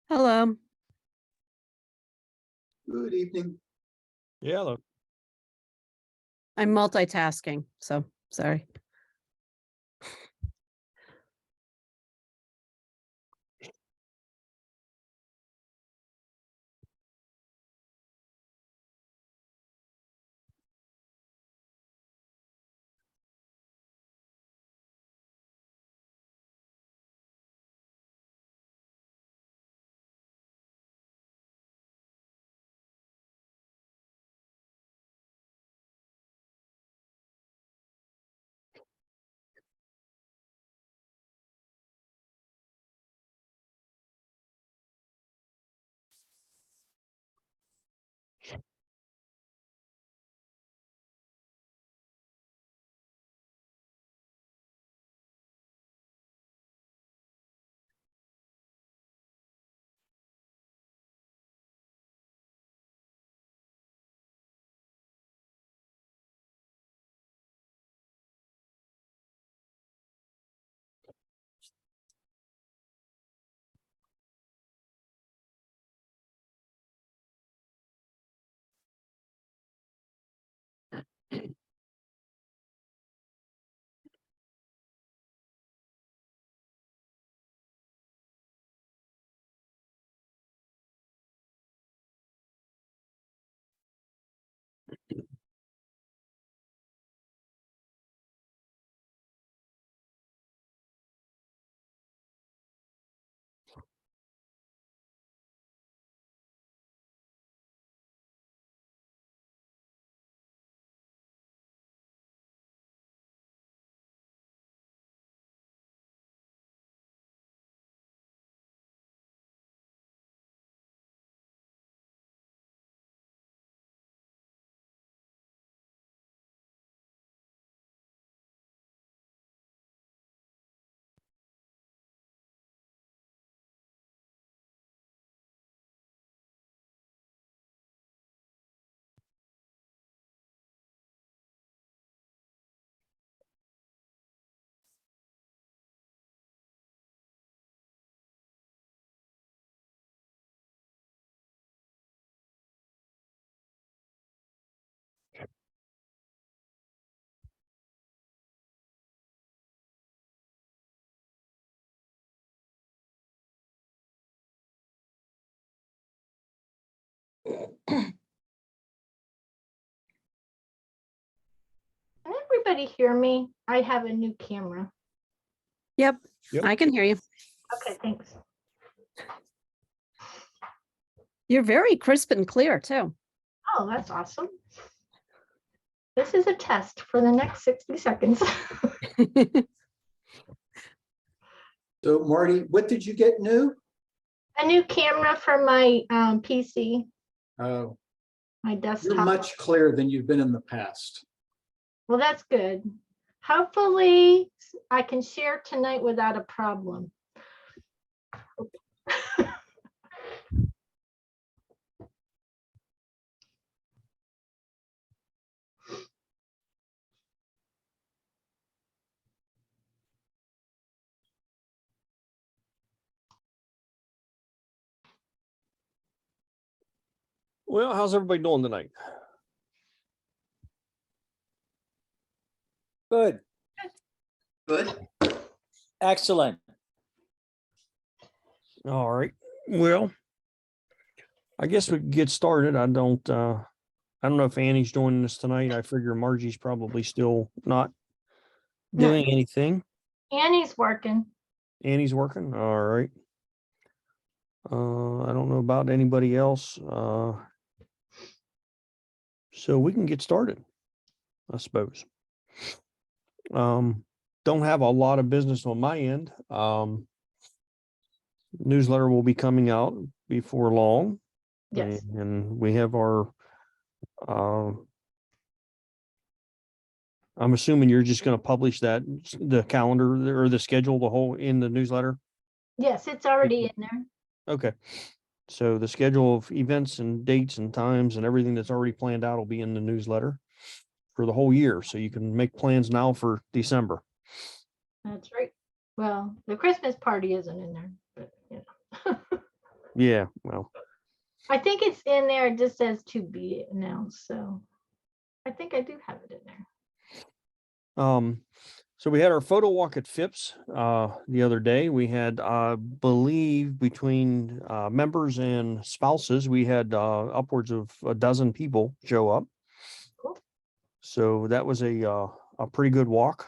Hello. Good evening. Yeah, look, I'm multitasking, so sorry. Can everybody hear me? I have a new camera. Yep, Yep. I can hear you. Okay, thanks. You're very crisp and clear too. Oh, that's awesome. This is a test for the next 60 seconds. So Marty, what did you get new? A new camera for my PC, Oh, my you're desktop. much clearer than you've been in the past. Well, that's good. Hopefully I can share tonight without a problem. well, how's everybody doing tonight? Good, Good. excellent. All right. Well, I guess we can get started. I don't know if Annie's joining us tonight. I figure Margie's probably still not No. doing anything. Annie's working. Annie's working. All right. I don't know about anybody else. So we can get started, I suppose. Don't have a lot of business on my end. Newsletter will be coming out before long. Yes. And we have our, I'm assuming you're just going to publish that, the calendar or the schedule, the whole in the newsletter. Yes, it's already in there. Okay. So the schedule of events and dates and times and everything that's already planned out will be in the newsletter for the whole year. So you can make plans now for December. That's right. Well, the Christmas party isn't in there, but you know. Yeah, well, I think it's in there. It just says to be announced. So I think I do have it in there. so we had our photo walk at Phipps the other day. We had, I believe, between members and spouses, we had upwards of a dozen people show up. Cool. So that was a pretty good walk.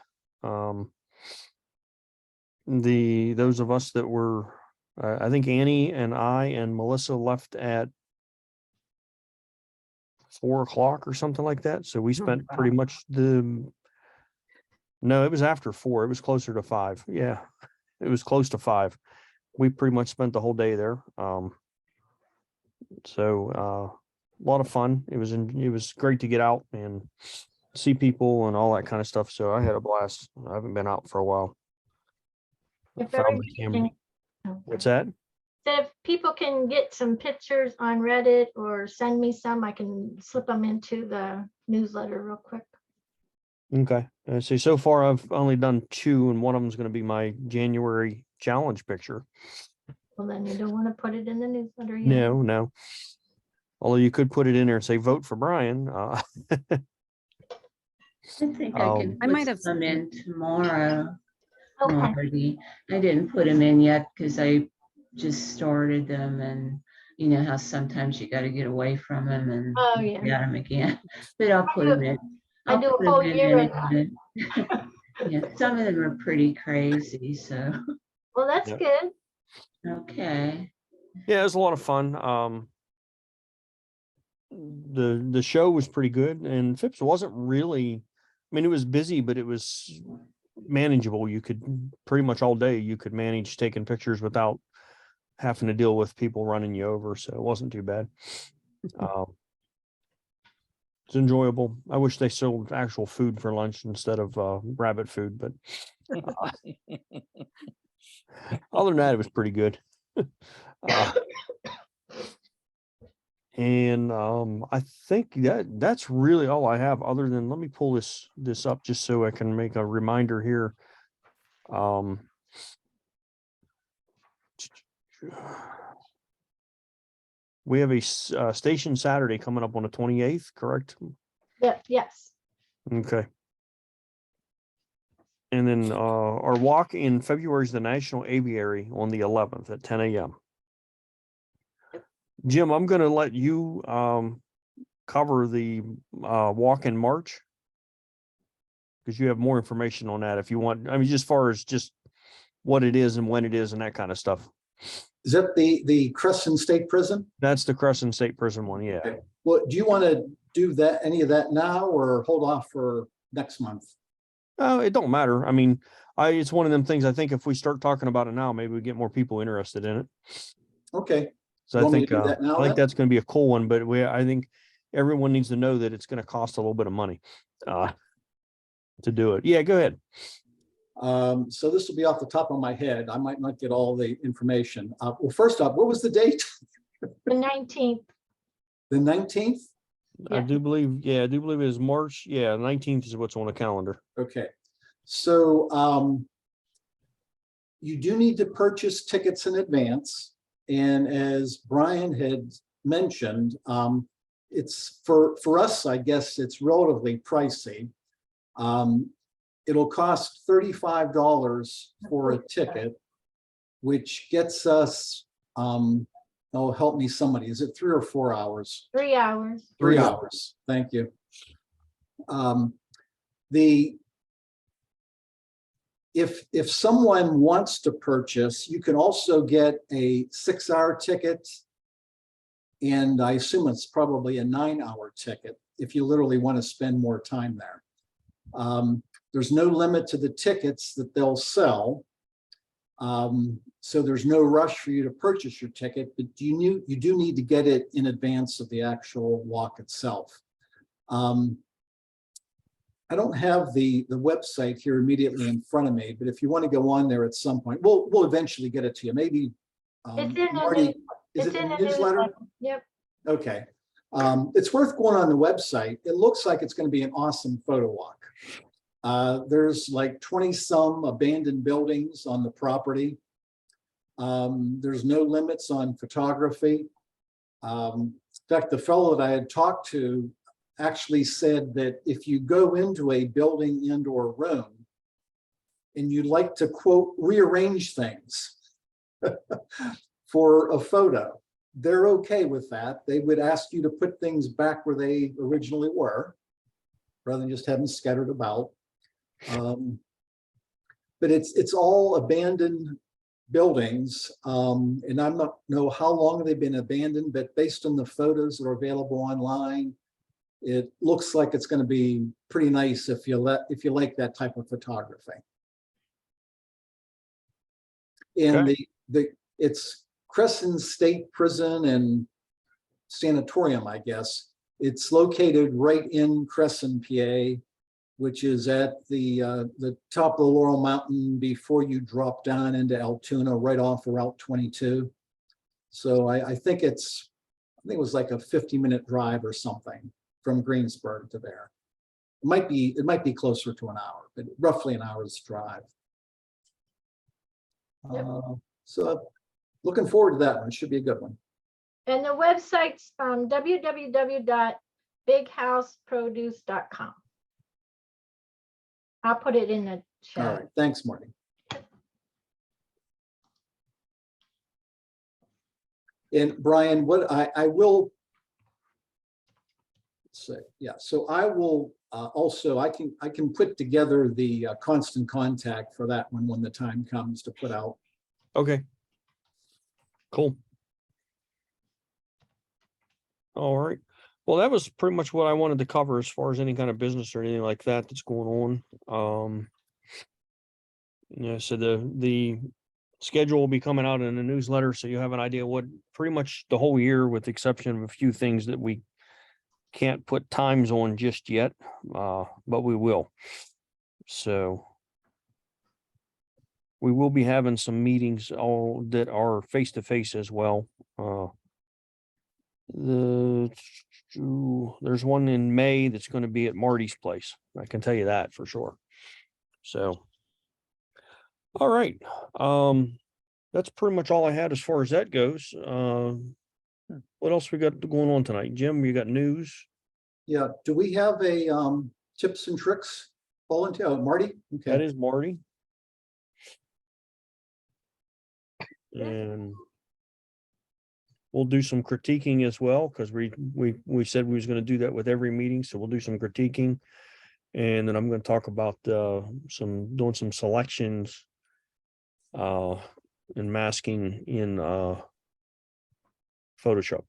Those of us that were, I think Annie and I and Melissa left at 4 o'clock or something like that. So we spent pretty much no, it was after 4. It was closer to 5. Yeah, it was close to 5. We pretty much spent the whole day there. So a lot of fun. It was great to get out and see people and all that kind of stuff. So I had a blast. I haven't been out for a while. If Found everybody my camera. can, oh, What's that? so if people can get some pictures on Reddit or send me some, I can slip them into the newsletter real quick. Okay. So far I've only done 2, and one of them is going to be my January challenge picture. Well, then you don't want to put it in the newsletter yet. No. Although you could put it in there and say, vote for Brian. I think I can I might put have some in tomorrow, Okay. Marty. I didn't put them in yet because I just started them, and you know how sometimes you got to get away from them and Oh, yeah. get them again. But I'll put them in. I I'll do a put 'em whole in year. anyway. Yeah, some of them are pretty crazy, so, Well, that's Yep. good. okay. Yeah, it was a lot of fun. The show was pretty good, and Phipps wasn't really, I mean, it was busy, but it was manageable. You could pretty much all day, you could manage taking pictures without having to deal with people running you over. So it wasn't too bad. It's enjoyable. I wish they sold actual food for lunch instead of rabbit food, but other than that, it was pretty good. And I think that's really all I have, other than, let me pull this up just so I can make a reminder here. We have a station Saturday coming up on the 28th, correct? Yeah, yes. Okay. And then our walk in February is the National Aviary on the 11th at 10 a.m. Jim, I'm going to let you cover the walk in March, because you have more information on that if you want. I mean, just as far as just what it is and when it is and that kind of stuff. Is that the Cresson State Prison? That's the Cresson State Prison one. Yeah. Okay. Well, do you want to do that, any of that now, or hold off for next month? Oh, it don't matter. I mean, it's one of them things. I think if we start talking about it now, maybe we get more people interested in it. Okay. So You I want me think to do that now, I think then? that's going to be a cool one. But I think everyone needs to know that it's going to cost a little bit of money to do it. Yeah, go ahead. So this will be off the top of my head. I might not get all the information. Well, first up, what was the date? The 19th. The 19th? I Yeah. do believe it is March. Yeah, 19th is what's on the calendar. Okay. So you do need to purchase tickets in advance. And as Brian had mentioned, it's for us, I guess it's relatively pricey. It'll cost $35 for a ticket, which gets us, oh, help me somebody, is it 3 or 4 hours? 3 hours. 3 hours, thank you. If someone wants to purchase, you can also get a 6-hour ticket, and I assume it's probably a 9-hour ticket if you literally want to spend more time there. There's no limit to the tickets that they'll sell. So there's no rush for you to purchase your ticket, but you do need to get it in advance of the actual walk itself. I don't have the website here immediately in front of me, but if you want to go on there at some point, we'll eventually get it to you. Maybe It's in Marty, the, is it's it in in the the newsletter? Yep. Okay. It's worth going on the website. It looks like it's going to be an awesome photo walk. There's like 20 some abandoned buildings on the property. There's no limits on photography. In fact, the fellow that I had talked to actually said that if you go into a building indoor room and you'd like to, quote, rearrange things for a photo, they're okay with that. They would ask you to put things back where they originally were, rather than just have them scattered about. But it's all abandoned buildings, and I don't know how long they've been abandoned, but based on the photos that are available online, it looks like it's going to be pretty nice if you like that type of photography. And it's Cresson State Prison and Sanatorium, I guess. It's located right in Cresson, PA, which is at the top of the Laurel Mountain before you drop down into Altoona, right off of Route 22. So I think it was like a 50-minute drive or something from Greensburg to there. It might be closer to an hour, but roughly an hour's drive. Yep. So looking forward to that one. It should be a good one. And the website's www.bighouseproduce.com. I'll put it in the All chat. right. Thanks, Marty. And Brian, what I will say, yeah, so I will also, I can put together the constant contact for that one when the time comes to put out. Okay. Cool. All right. Well, that was pretty much what I wanted to cover as far as any kind of business or anything like that that's going on. Yeah, so the schedule will be coming out in a newsletter, so you have an idea what pretty much the whole year, with the exception of a few things that we can't put times on just yet, but we will. So we will be having some meetings all that are face-to-face as well. There's one in May that's going to be at Marty's place. I can tell you that for sure. So, all right. That's pretty much all I had as far as that goes. What else we got going on tonight? Jim, you got news? Yeah. Do we have a tips and tricks volunteer? Oh, Marty? Okay. That is Marty. And we'll do some critiquing as well, because we said we was going to do that with every meeting. So we'll do some critiquing. And then I'm going to talk about doing some selections and masking in Photoshop.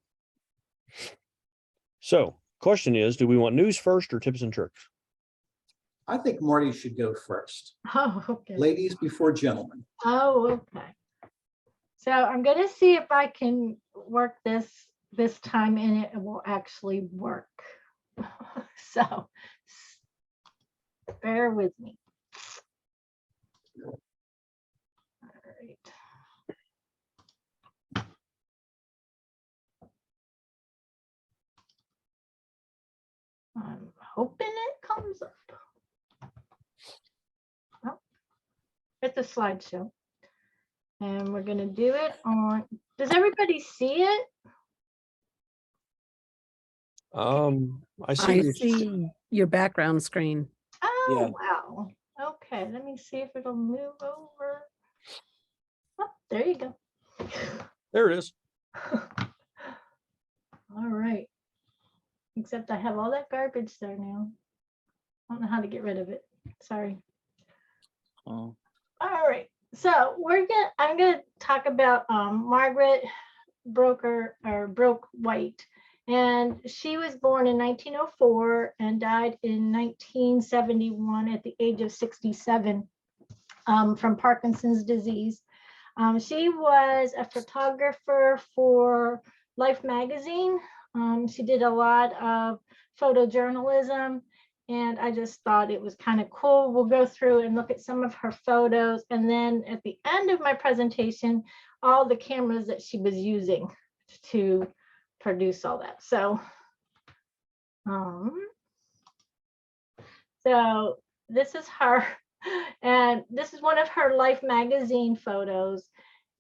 So question is, do we want news first or tips and tricks? I think Marty should go first. Oh, okay. Ladies before gentlemen. Oh, okay. So I'm going to see if I can work this time and it will actually work. So bear with me. All right. I'm hoping it comes up. Oh, it's a slideshow. And we're going to do it on, does everybody see it? I I see. see your background screen. Oh, Yeah. wow. Okay, let me see if it'll move over. Oh, there you go. There it is. All right. Except I have all that garbage there now. I don't know how to get rid of it. Sorry. Oh, All right. So I'm gonna talk about Margaret Bourke White. And she was born in 1904 and died in 1971 at the age of 67 from Parkinson's disease. She was a photographer for Life magazine. She did a lot of photojournalism, and I just thought it was kind of cool. We'll go through and look at some of her photos, and then at the end of my presentation, all the cameras that she was using to produce all that. So this is her, and this is one of her Life magazine photos.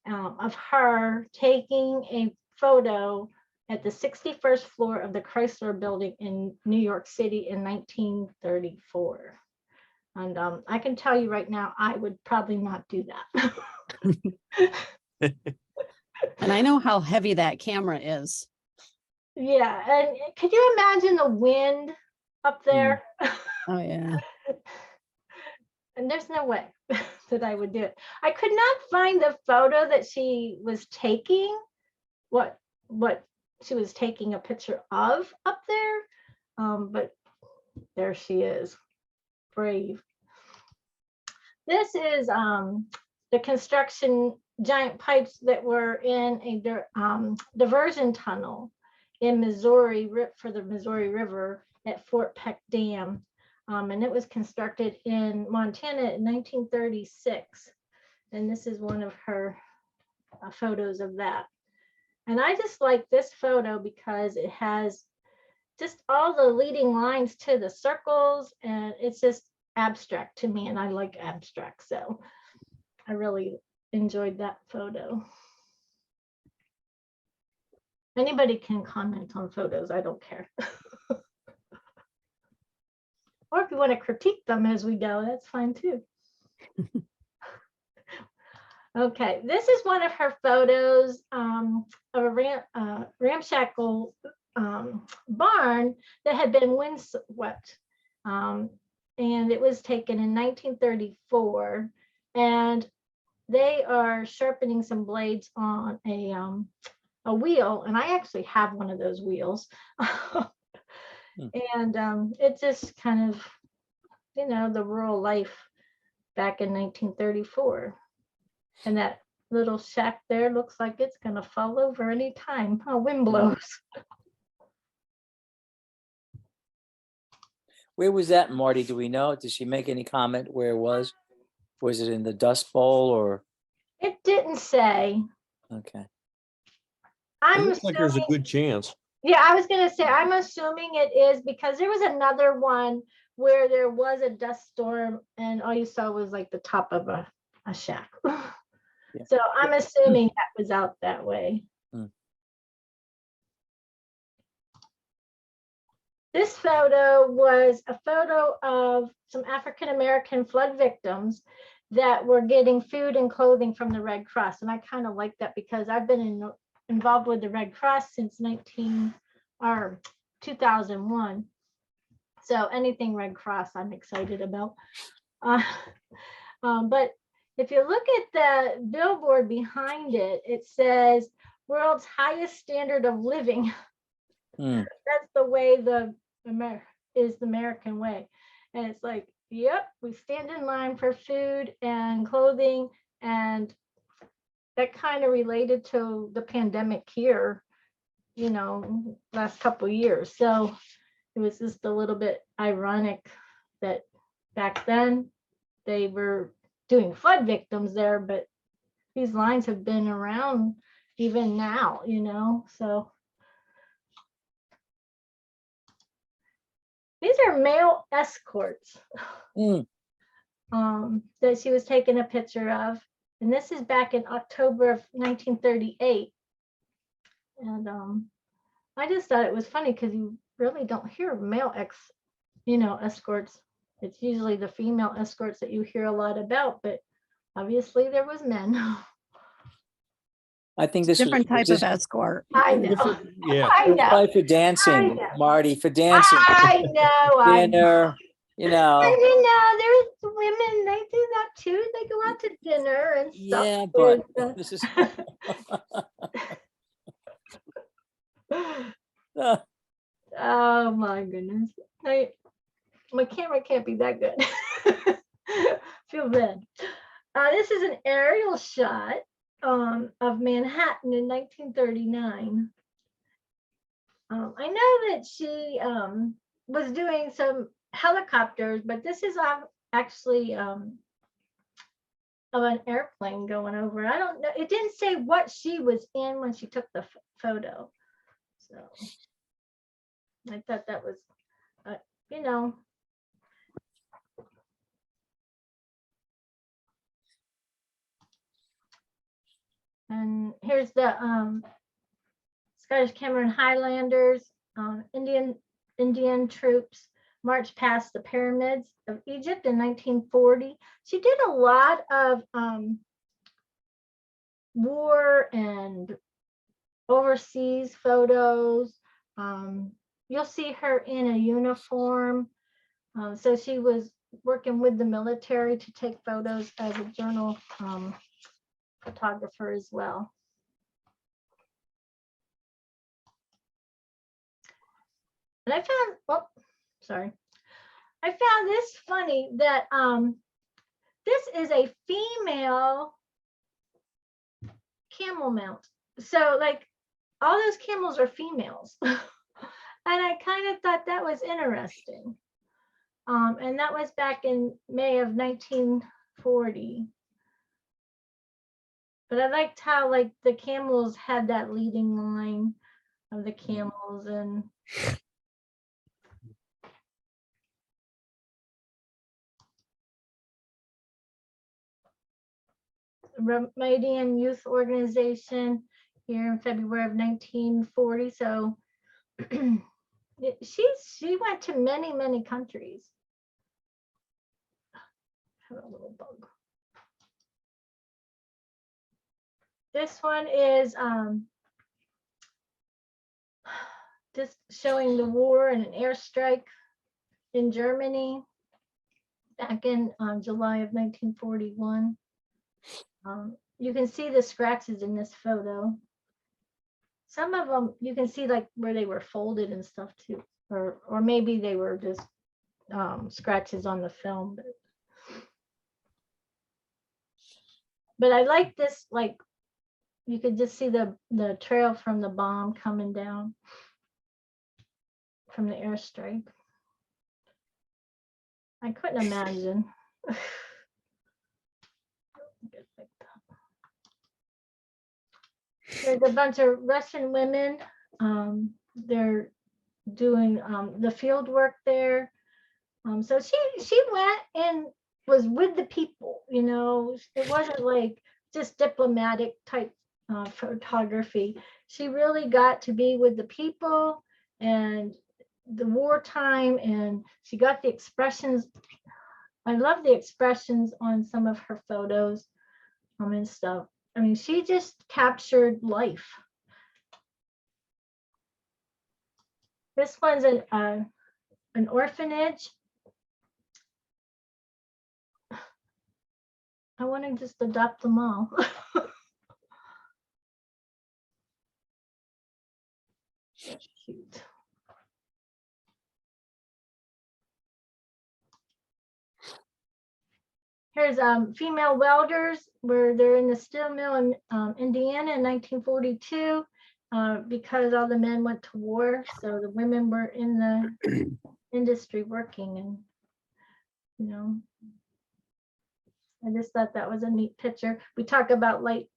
of her taking a photo at the 61st floor of the Chrysler Building in New York City in 1934. And I can tell you right now, I would probably not do that. And I know how heavy that camera is. Yeah, and could you imagine the wind up there? Oh, yeah. And there's no way that I would do it. I could not find the photo that she was taking, what she was taking a picture of up there. But there she is, brave. This is the construction giant pipes that were in a diversion tunnel in Missouri for the Missouri River at Fort Peck Dam. And it was constructed in Montana in 1936. And this is one of her photos of that. And I just like this photo because it has just all the leading lines to the circles, and it's just abstract to me, and I like abstract. So I really enjoyed that photo. Anybody can comment on photos, I don't care. Or if you want to critique them as we go, that's fine too. Okay, this is one of her photos of a ramshackle barn that had been windswept. And it was taken in 1934. And they are sharpening some blades on a wheel. And I actually have one of those wheels. And it just kind of, you know, the rural life back in 1934. And that little shack there looks like it's going to fall over any time. Oh, wind blows. Where was that, Marty? Do we know? Did she make any comment where it was? Was it in the Dust Bowl or? It didn't say. Okay. It I'm looks like there's a assuming, good chance. yeah, I was going to say, I'm assuming it is because there was another one where there was a dust storm and all you saw was like the top of a shack. Yeah. So I'm assuming that was out that way. This photo was a photo of some African-American flood victims that were getting food and clothing from the Red Cross. And I kind of like that because I've been involved with the Red Cross since 2001. So anything Red Cross, I'm excited about. But if you look at the billboard behind it, it says world's highest standard of living. That's the way is the American way. And it's like, yep, we stand in line for food and clothing, and that kind of related to the pandemic here, you know, last couple of years. So it was just a little bit ironic that back then they were doing flood victims there, but these lines have been around even now, you know, so. These are male escorts that she was taking a picture of. And this is back in October of 1938. And I just thought it was funny because you really don't hear male escorts. It's usually the female escorts that you hear a lot about, but obviously there was men. I think this Different was type of escort. I know. Yeah. I know. probably for I dancing, know. Marty, for dancing. I know. I know. Dinner, you know. And you know, there's women, they do that too. They go out to dinner and stuff. Yeah, but with, this is oh my goodness. My camera can't be that good. Feel bad. This is an aerial shot of Manhattan in 1939. I know that she was doing some helicopters, but this is actually of an airplane going over. I don't know. It didn't say what she was in when she took the photo. So I thought that was, you know. And here's the Scottish Cameron Highlanders, Indian troops marched past the pyramids of Egypt in 1940. She did a lot of war and overseas photos. You'll see her in a uniform. So she was working with the military to take photos as a journal photographer as well. And I found, oh, sorry. I found this funny that this is a female camel mount. So like all those camels are females. And I kind of thought that was interesting. And that was back in May of 1940. But I liked how like the camels had that leading line of the camels and Romanian Youth Organization here in February of 1940. So she went to many countries. I have a little bug. This one is just showing the war and an airstrike in Germany back in July of 1941. You can see the scratches in this photo. Some of them you can see like where they were folded and stuff too, or maybe they were just scratches on the film. But I like this, like you could just see the trail from the bomb coming down from the airstrike. I couldn't imagine. There's a bunch of Russian women. They're doing the field work there. So she went and was with the people, you know. It wasn't like just diplomatic type photography. She really got to be with the people and the wartime, and she got the expressions. I love the expressions on some of her photos and stuff. I mean, she just captured life. This one's an orphanage. I want to just adopt them all. Cute. Here's female welders where they're in the steel mill in Indiana in 1942 because all the men went to war. So the women were in the industry working, and you know, I just thought that was a neat picture. We talk about light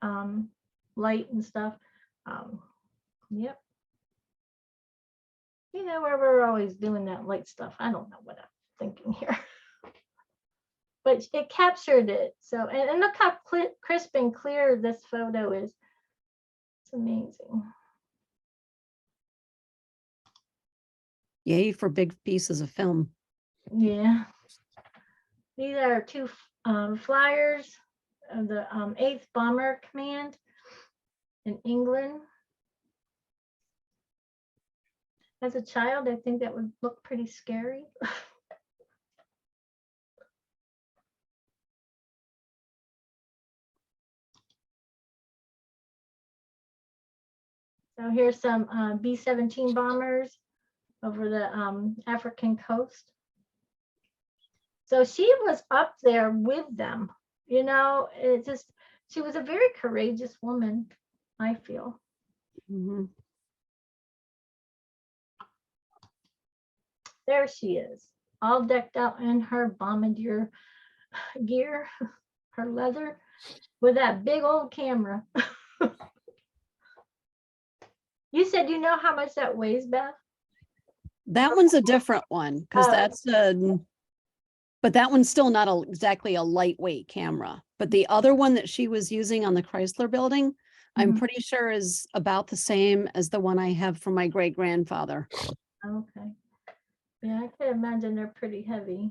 and stuff. Yep. You know, where we're always doing that light stuff. I don't know what I'm thinking here. But it captured it. So, and look how crisp and clear this photo is. It's amazing. Yay for big pieces of film. Yeah. These are two flyers of the 8th Bomber Command in England. As a child, I think that would look pretty scary. So here's some B-17 bombers over the African coast. So she was up there with them, you know. It just, she was a very courageous woman, I feel. Mm-hmm. There she is, all decked out in her bombardier gear, her leather, with that big old camera. You said you know how much that weighs, Beth? That one's a different one because Oh. that's But that one's still not exactly a lightweight camera. But the other one that she was using on the Chrysler building, I'm Mhm. pretty sure is about the same as the one I have from my great grandfather. Okay. Yeah, I can imagine they're pretty heavy.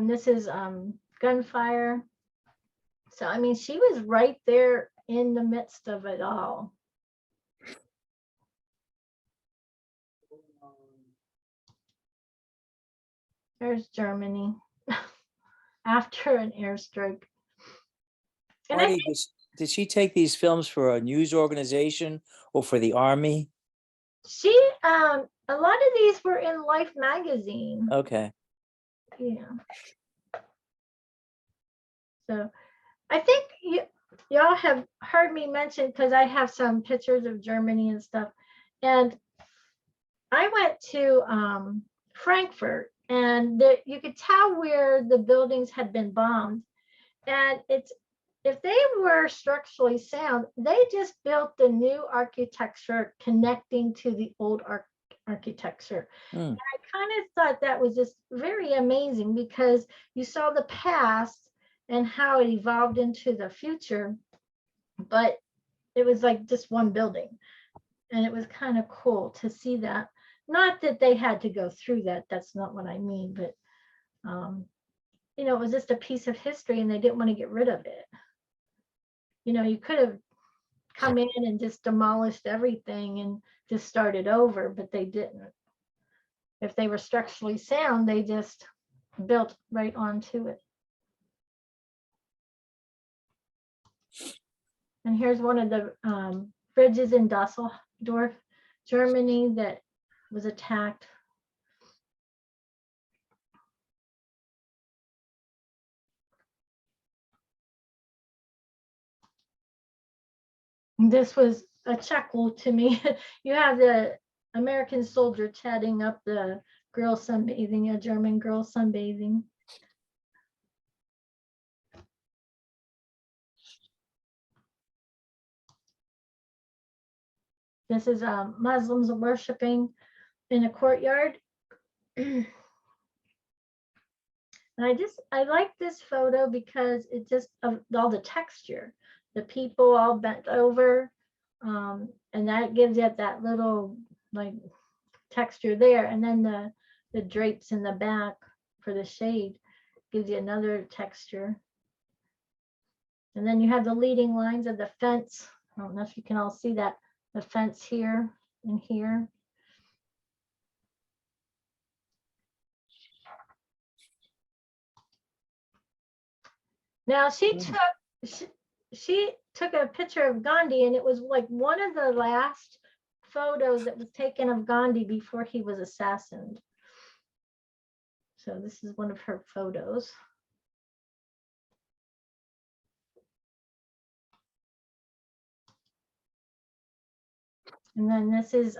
This is gunfire. So, I mean, she was right there in the midst of it all. There's Germany after an airstrike. And I Marty, did she take these films for a news organization or for the army? she, a lot of these were in Life magazine. Okay. Yeah. So I think y'all have heard me mention, because I have some pictures of Germany and stuff. And I went to Frankfurt, and you could tell where the buildings had been bombed. And if they were structurally sound, they just built the new architecture connecting to the old architecture. Hmm. And I kind of thought that was just very amazing, because you saw the past and how it evolved into the future, but it was like just one building. And it was kind of cool to see that. Not that they had to go through that, that's not what I mean, but you know, it was just a piece of history and they didn't want to get rid of it. You know, you could have come in and just demolished everything and just started over, but they didn't. If they were structurally sound, they just built right onto it. And here's one of the bridges in Dusseldorf, Germany, that was attacked. This was a chuckle to me. You have the American soldier chatting up the girl sunbathing, a German girl sunbathing. This is Muslims worshiping in a courtyard. And I like this photo because it just, of all the texture, the people all bent over, and that gives it that little like texture there. And then the drapes in the back for the shade gives you another texture. And then you have the leading lines of the fence. I don't know if you can all see that, the fence here and here. Now she took a picture of Gandhi, and it was like one of the last photos that was taken of Gandhi before he was assassinated. So this is one of her photos. And then this is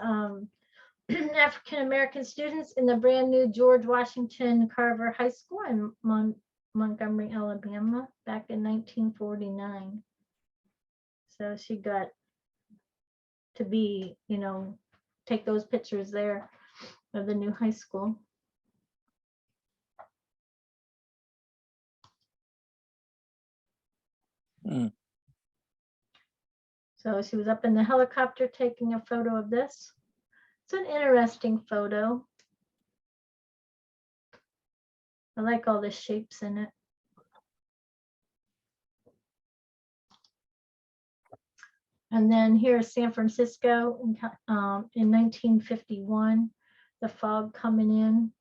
African-American students in the brand new George Washington Carver High School in Montgomery, Alabama, back in 1949. So she got to be, you know, take those pictures there of the new high school. Hmm. So she was up in the helicopter taking a photo of this. It's an interesting photo. I like all the shapes in it. And then here's San Francisco in 1951, the fog coming in.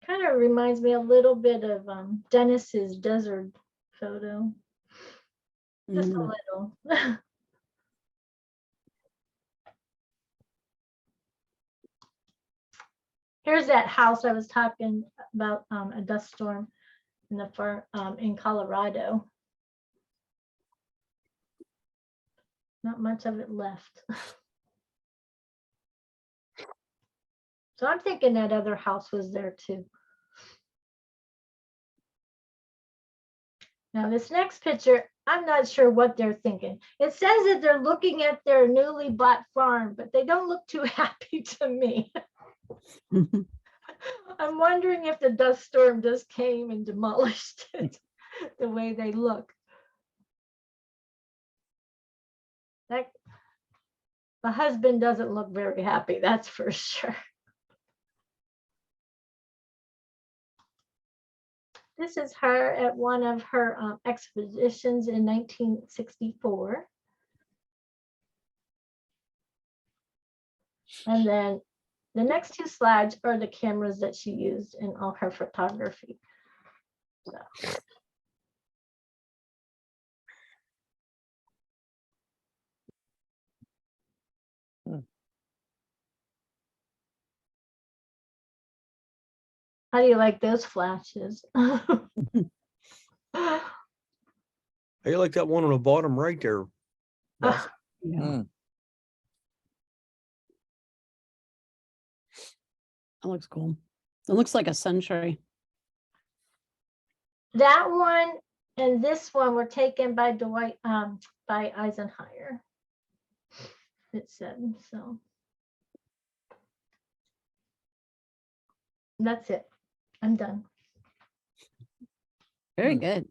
Kind of reminds me a little bit of Dennis's desert photo. Just a little. Here's that house I was talking about, a dust storm in the in Colorado. Not much of it left. So I'm thinking that other house was there too. Now this next picture, I'm not sure what they're thinking. It says that they're looking at their newly bought farm, but they don't look too happy to me. I'm wondering if the dust storm just came and demolished it, the way they look. That, the husband doesn't look very happy, that's for sure. This is her at one of her expeditions in 1964. And then the next two slides are the cameras that she used in all her photography. So. How do you like those flashes? I like that one on the bottom right there. Beth. Yeah. Mm. That looks cool. It looks like a century. That one and this one were taken by by Eisenhower. It said so. That's it. I'm done. Very good.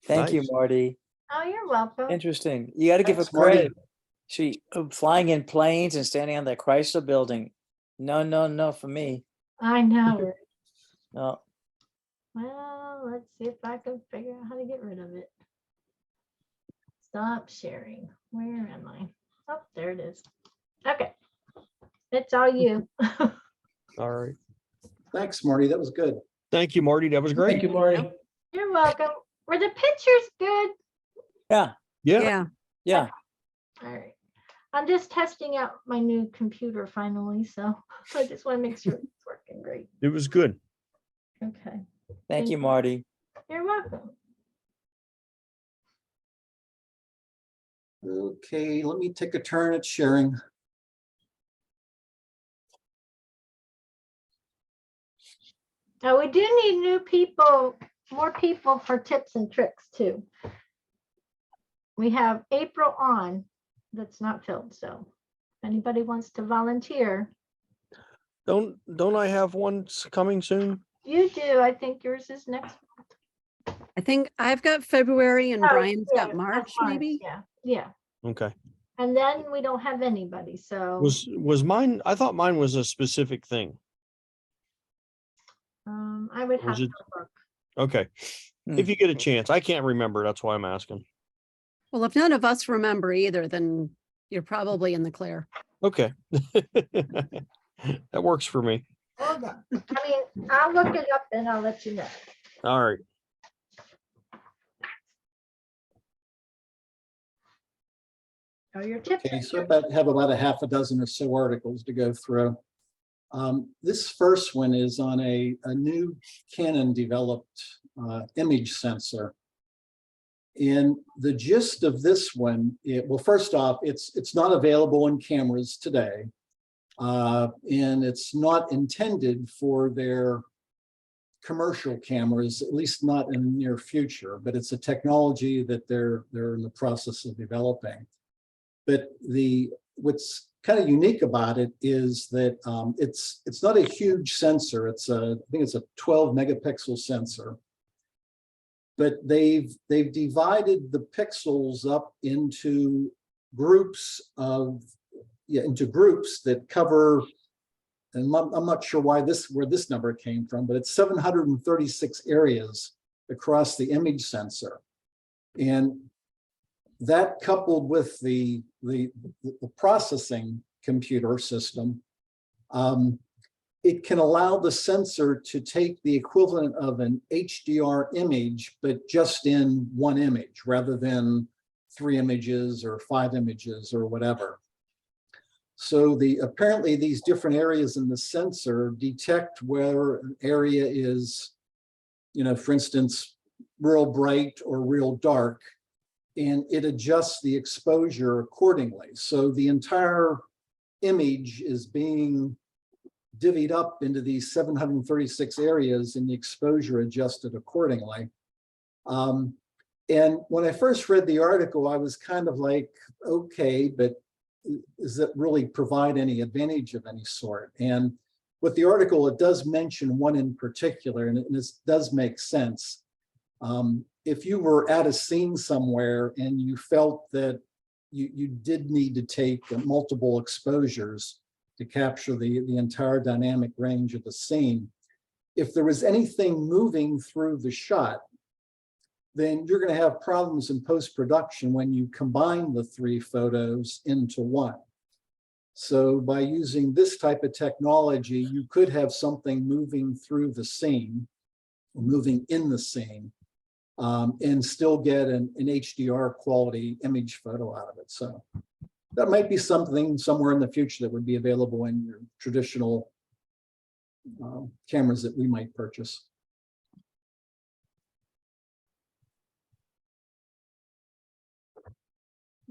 Thank you, Nice. Marty. Oh, you're welcome. Interesting. You got to give her Thanks, Marty. credit. She flying in planes and standing on the Chrysler building. No, no, no for me. I know. No. Well, let's see if I can figure out how to get rid of it. Stop sharing. Where am I? Oh, there it is. Okay. It's all you. All right. Thanks, Marty. That was good. Thank you, Marty. That was great. Thank you, Marty. You're welcome. Were the pictures good? Yeah. Yeah. Yeah. Yeah. All right. I'm just testing out my new computer finally, so I just want to make sure it's working great. It was good. Okay. Thank you, Marty. You're welcome. Okay, let me take a turn at sharing. Now we do need new people, more people for tips and tricks too. We have April on that's not filled, so if anybody wants to volunteer, Don't I have one coming soon? you do. I think yours is next. I think I've got February and Oh, Brian's yeah, got March, that's fine. maybe. Yeah, yeah. Okay. And then we don't have anybody, so Was mine? I thought mine was a specific thing. I would Was have to it- look. Okay. Hmm. If you get a chance, I can't remember. That's why I'm asking. Well, if none of us remember either, then you're probably in the clear. Okay. That works for me. Hold on. I mean, I'll look it up and I'll let you know. All right. Oh, your tips. Okay, and so I tricks. have about a half a dozen or so articles to go through. This first one is on a new Canon developed image sensor. And the gist of this one, well, first off, it's not available in cameras today. And it's not intended for their commercial cameras, at least not in the near future, but it's a technology that they're in the process of developing. But what's kind of unique about it is that it's not a huge sensor. I think it's a 12 megapixel sensor. But they've divided the pixels up into groups that cover, and I'm not sure where this number came from, but it's 736 areas across the image sensor. And that, coupled with the processing computer system, it can allow the sensor to take the equivalent of an HDR image, but just in one image rather than 3 images or 5 images or whatever. So apparently these different areas in the sensor detect where an area is, for instance, real bright or real dark, and it adjusts the exposure accordingly. So the entire image is being divvied up into these 736 areas and the exposure adjusted accordingly. And when I first read the article, I was kind of like, okay, but does it really provide any advantage of any sort? And with the article, it does mention one in particular, and this does make sense. If you were at a scene somewhere and you felt that you did need to take multiple exposures to capture the entire dynamic range of the scene, if there was anything moving through the shot, then you're going to have problems in post-production when you combine the 3 photos into one. So by using this type of technology, you could have something moving through the scene, or moving in the scene, and still get an HDR quality image photo out of it. So that might be something somewhere in the future that would be available in your traditional cameras that we might purchase.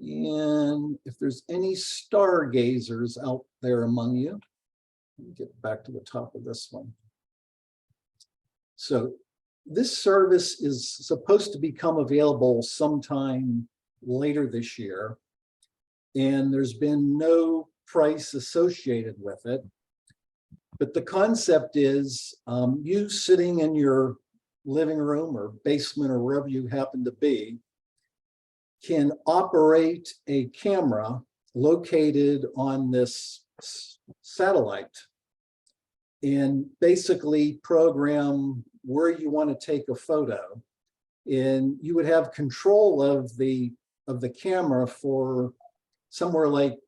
And if there's any stargazers out there among you, let me get back to the top of this one. So this service is supposed to become available sometime later this year, and there's been no price associated with it. But the concept is you sitting in your living room or basement or wherever you happen to be can operate a camera located on this satellite and basically program where you want to take a photo. And you would have control of the camera for somewhere like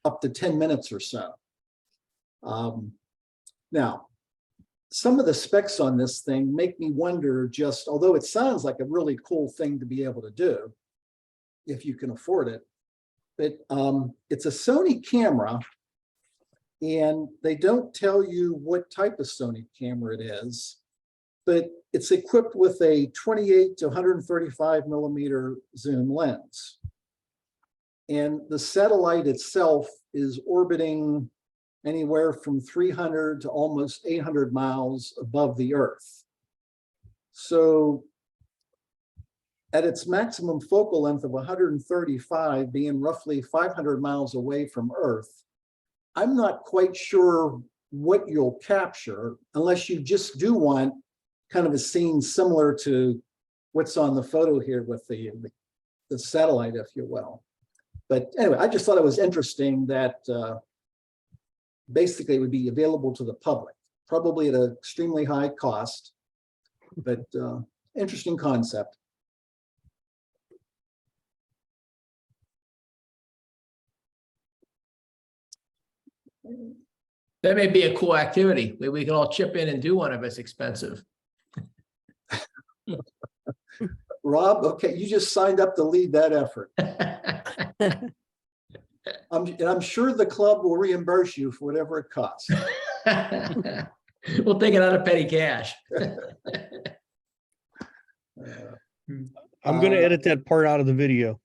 up to 10 minutes or so. Now, some of the specs on this thing make me wonder, just although it sounds like a really cool thing to be able to do, if you can afford it, but it's a Sony camera, and they don't tell you what type of Sony camera it is, but it's equipped with a 28 to 135 millimeter zoom lens. And the satellite itself is orbiting anywhere from 300 to almost 800 miles above the Earth. So at its maximum focal length of 135, being roughly 500 miles away from Earth, I'm not quite sure what you'll capture unless you just do want kind of a scene similar to what's on the photo here with the satellite, if you will. But anyway, I just thought it was interesting that basically it would be available to the public, probably at an extremely high cost, but interesting concept. That may be a cool activity. We can all chip in and do one if it's expensive. Rob, okay, you just signed up to lead that effort. I'm sure the club will reimburse you for whatever it costs. We'll take it out of petty cash. I'm going to edit that part out of the video.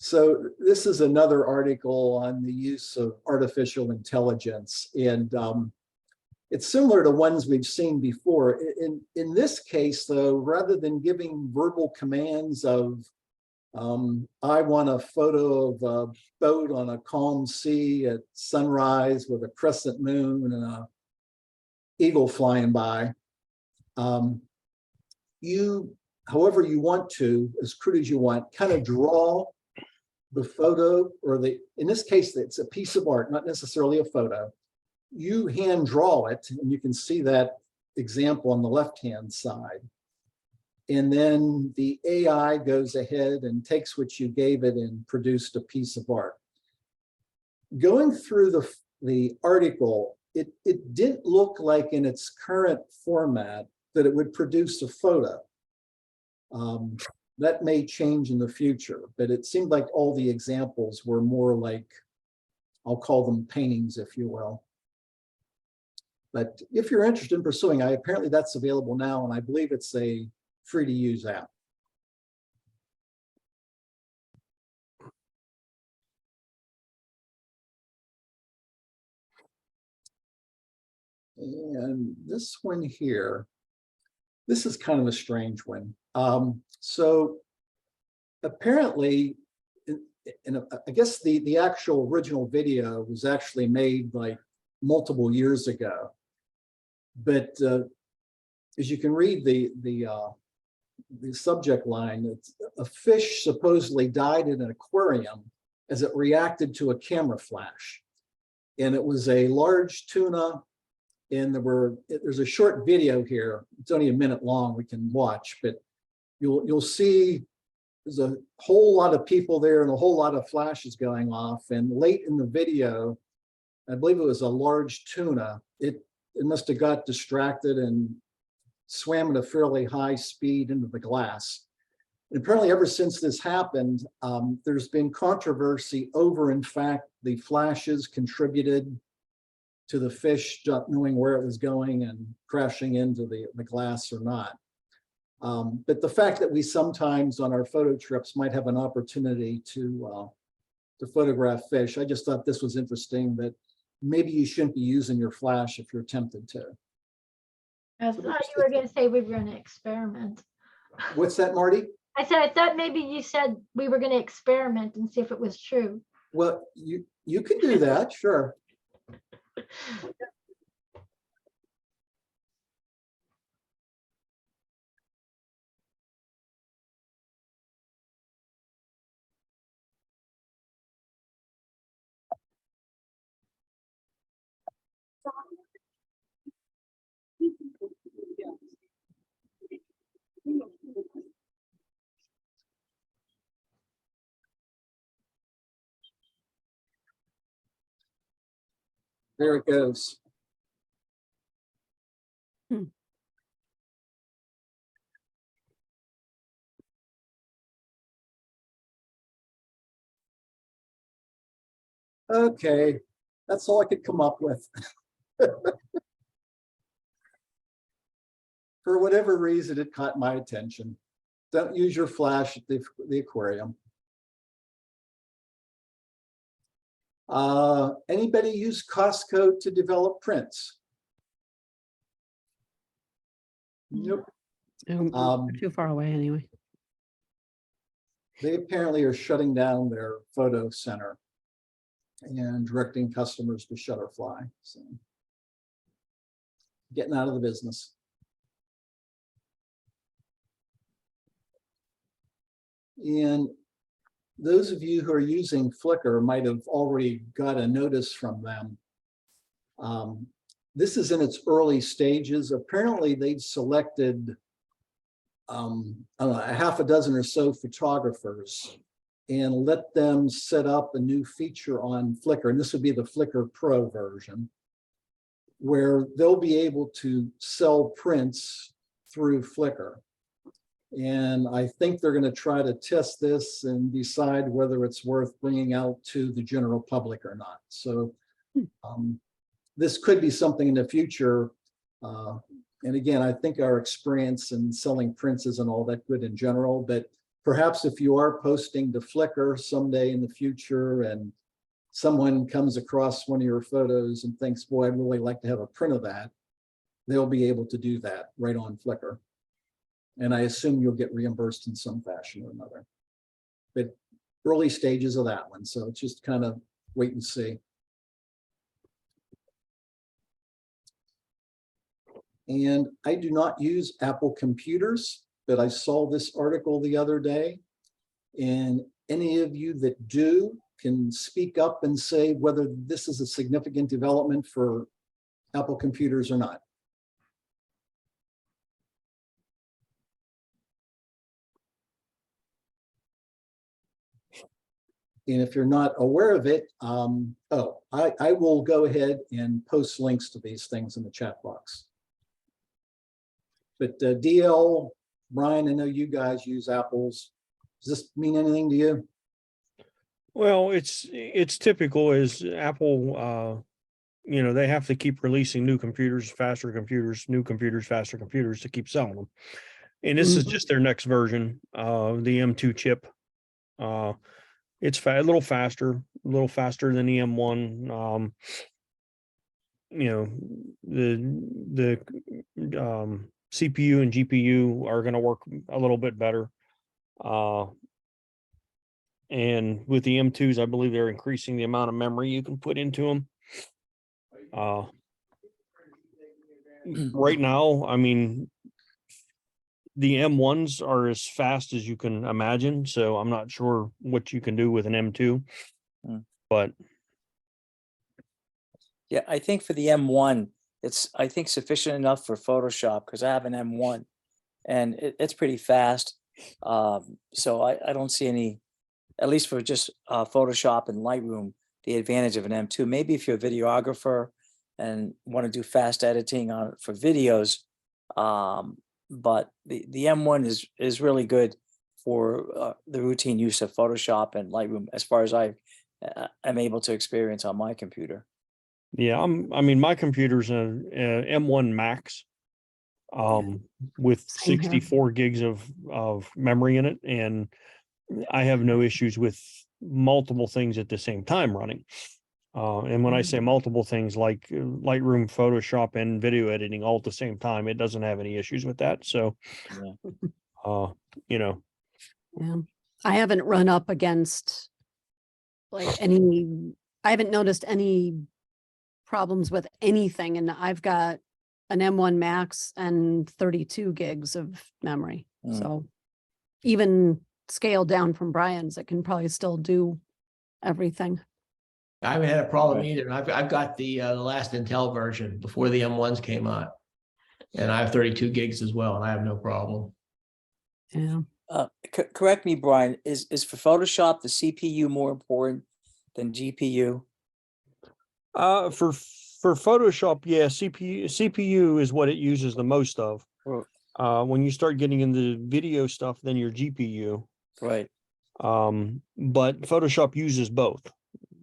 So this is another article on the use of artificial intelligence, and it's similar to ones we've seen before. In this case, though, rather than giving verbal commands of, I want a photo of a boat on a calm sea at sunrise with a crescent moon and a eagle flying by, you, however you want to, as crude as you want, kind of draw the photo, or in this case, it's a piece of art, not necessarily a photo. You hand draw it, and you can see that example on the left-hand side. And then the AI goes ahead and takes what you gave it and produced a piece of art. Going through the article, it didn't look like in its current format that it would produce a photo. That may change in the future, but it seemed like all the examples were more like, I'll call them paintings, if you will. But if you're interested in pursuing, apparently that's available now, and I believe it's a free to use app. And this one here, this is kind of a strange one. So apparently, I guess the actual original video was actually made like multiple years ago. But as you can read the subject line, it's a fish supposedly died in an aquarium as it reacted to a camera flash. And it was a large tuna. And there's a short video here. It's only a minute long, we can watch, but you'll see there's a whole lot of people there and a whole lot of flashes going off. And late in the video, I believe it was a large tuna. It must have got distracted and swam at a fairly high speed into the glass. And apparently ever since this happened, there's been controversy over, in fact, the flashes contributed to the fish not knowing where it was going and crashing into the glass or not. But the fact that we sometimes on our photo trips might have an opportunity to photograph fish, I just thought this was interesting, that maybe you shouldn't be using your flash if you're tempted to. I thought you were going to say we were going to experiment. What's that, Marty? I said, I thought maybe you said we were going to experiment and see if it was true. Well, you can do that, sure. There it goes. Okay, that's all I could come up with. For whatever reason, it caught my attention. Don't use your flash at the aquarium. Anybody use Costco to develop prints? Nope. Too far away anyway. They apparently are shutting down their photo center and directing customers to Shutterfly. So getting out of the business. And those of you who are using Flickr might have already got a notice from them. This is in its early stages. Apparently they've selected I don't know, a half a dozen or so photographers and let them set up a new feature on Flickr. And this would be the Flickr Pro version, where they'll be able to sell prints through Flickr. And I think they're going to try to test this and decide whether it's worth bringing out to the general public or not. So this could be something in the future. And again, I think our experience in selling prints isn't all that good in general, but perhaps if you are posting to Flickr someday in the future and someone comes across one of your photos and thinks, boy, I'd really like to have a print of that, they'll be able to do that right on Flickr. And I assume you'll get reimbursed in some fashion or another. But early stages of that one, so it's just kind of wait and see. And I do not use Apple computers, but I saw this article the other day. And any of you that do can speak up and say whether this is a significant development for Apple computers or not. And if you're not aware of it, I will go ahead and post links to these things in the chat box. But DL, Brian, I know you guys use Apples. Does this mean anything to you? Well, it's typical as Apple, you know, they have to keep releasing new computers, faster computers, new computers, faster computers to keep selling them. And this is just their next version, the M2 chip. It's a little faster than the M1. you know, the CPU and GPU are going to work a little bit better. And with the M2s, I believe they're increasing the amount of memory you can put into them. Right now, I mean, the M1s are as fast as you can imagine, so I'm not sure what you can do with an M2, but Yeah, I think for the M1, it's, I think, sufficient enough for Photoshop, because I have an M1 and it's pretty fast. So I don't see any, at least for just Photoshop and Lightroom, the advantage of an M2. Maybe if you're a videographer and want to do fast editing on for videos, but the M1 is really good for the routine use of Photoshop and Lightroom, as far as I am able to experience on my computer. yeah, I mean, my computer's an M1 Max, with Same here. 64 gigs of memory in it, and I have no issues with multiple things at the same time running. And when I say multiple things, like Lightroom, Photoshop, and video editing all at the same time, it doesn't have any issues with that. So, you know, Yeah. I haven't run up against like I haven't noticed any problems with anything. And I've got an M1 Max and 32 gigs of memory. So even scaled down from Brian's, it can probably still do everything. I haven't had a problem Right. either. I've got the last Intel version before the M1s came out. And I have 32 gigs as well, and I have no problem. Yeah. Correct me, Brian, is for Photoshop the CPU more important than GPU? for Photoshop, yeah, CPU is what it uses the most of. When you start getting into video stuff, then your GPU. Right. But Photoshop uses both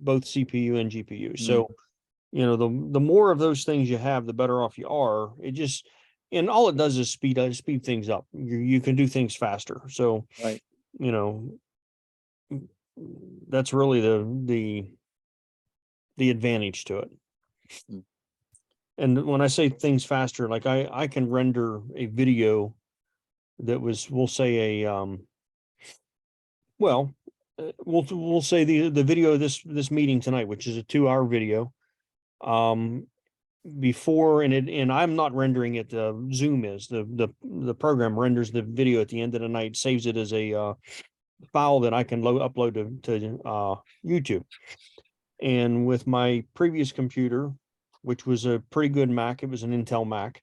CPU and GPU. So, you know, the more of those things you have, the better off you are. It just, and all it does is speed things up. You can do things faster. So, Right. you know, that's really the advantage to it. And when I say things faster, like I can render a video that was, we'll say we'll say the video of this meeting tonight, which is a 2-hour video. Before and I'm not rendering it. Zoom is the program renders the video at the end of the night, saves it as a file that I can upload to YouTube. And with my previous computer, which was a pretty good Mac, it was an Intel Mac.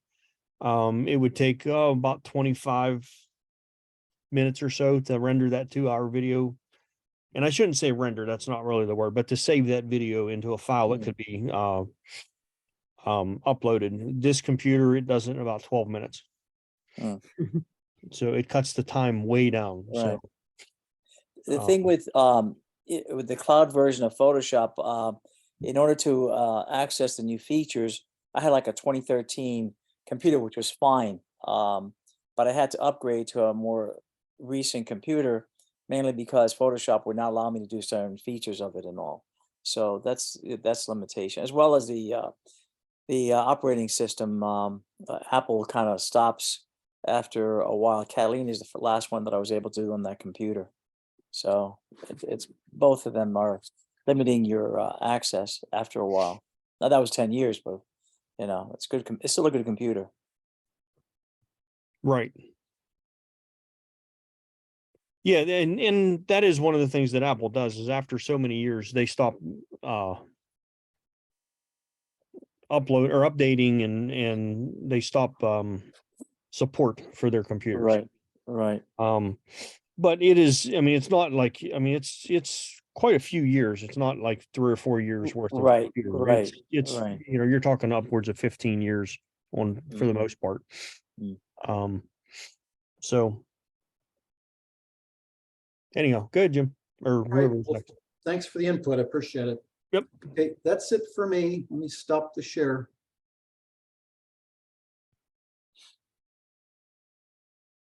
It would take about 25 minutes or so to render that 2-hour video. And I shouldn't say render, that's not really the word, but to save that video into a file that could be uploaded. This computer, it does it in about 12 minutes. So it cuts the time way down. Right. So The thing with the cloud version of Photoshop, in order to access the new features, I had like a 2013 computer, which was fine. But I had to upgrade to a more recent computer, mainly because Photoshop would not allow me to do certain features of it and all. So that's limitation, as well as the operating system. Apple kind of stops after a while. Catalina is the last one that I was able to do on that computer. So it's both of them are limiting your access after a while. Now that was 10 years, but you know, it's good. It's still a good computer. right. Yeah, and that is one of the things that Apple does is after so many years, they stop upload or updating and they stop support for their computers. Right. But it is, I mean, it's not like, I mean, it's quite a few years. It's not like 3 or 4 years worth of Right, computer. right, It's right. you know, you're talking upwards of 15 years on for the most part. So anyhow, good, Jim, or Right, whoever was well, next. thanks for the input. I appreciate it. Yep. Okay, that's it for me. Let me stop the share.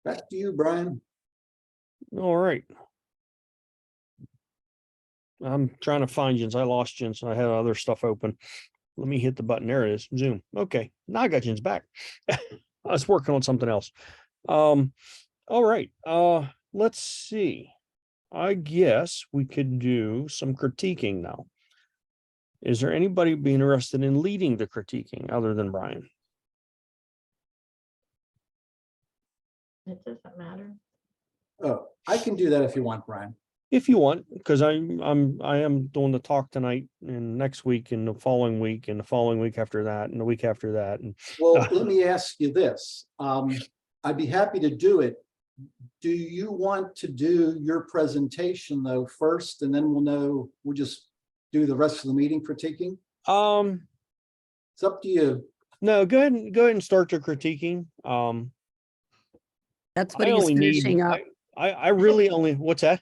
Back to you, Brian. All right. I'm trying to find Jens. I lost Jens. I had other stuff open. let me hit the button. There it is. Zoom. Okay. Now I got Jen's back. I was working on something else. All right. Let's see. I guess we could do some critiquing now. Is there anybody be interested in leading the critiquing other than Brian? It doesn't matter. Oh, I can do that if you want, Brian. If you want, because I am doing the talk tonight and next week and the following week and the following week after that and the week after that. And Well, let me ask you this. I'd be happy to do it. Do you want to do your presentation though first, and then we'll just do the rest of the meeting critiquing? It's up to you. no, go ahead and start your critiquing. That's what I he's only need, finishing up. I really only, what's that?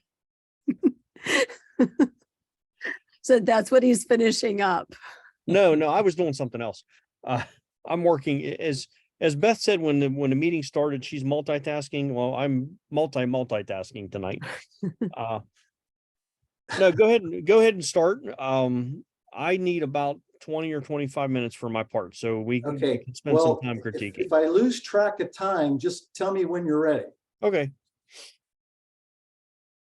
So that's what he's finishing up. No, I was doing something else. I'm working as Beth said, when the meeting started, she's multitasking. Well, I'm multitasking tonight. No, go ahead and start. I need about 20 or 25 minutes for my part. So we Okay, can spend well, some time critiquing. if I lose track of time, just tell me when you're ready. Okay.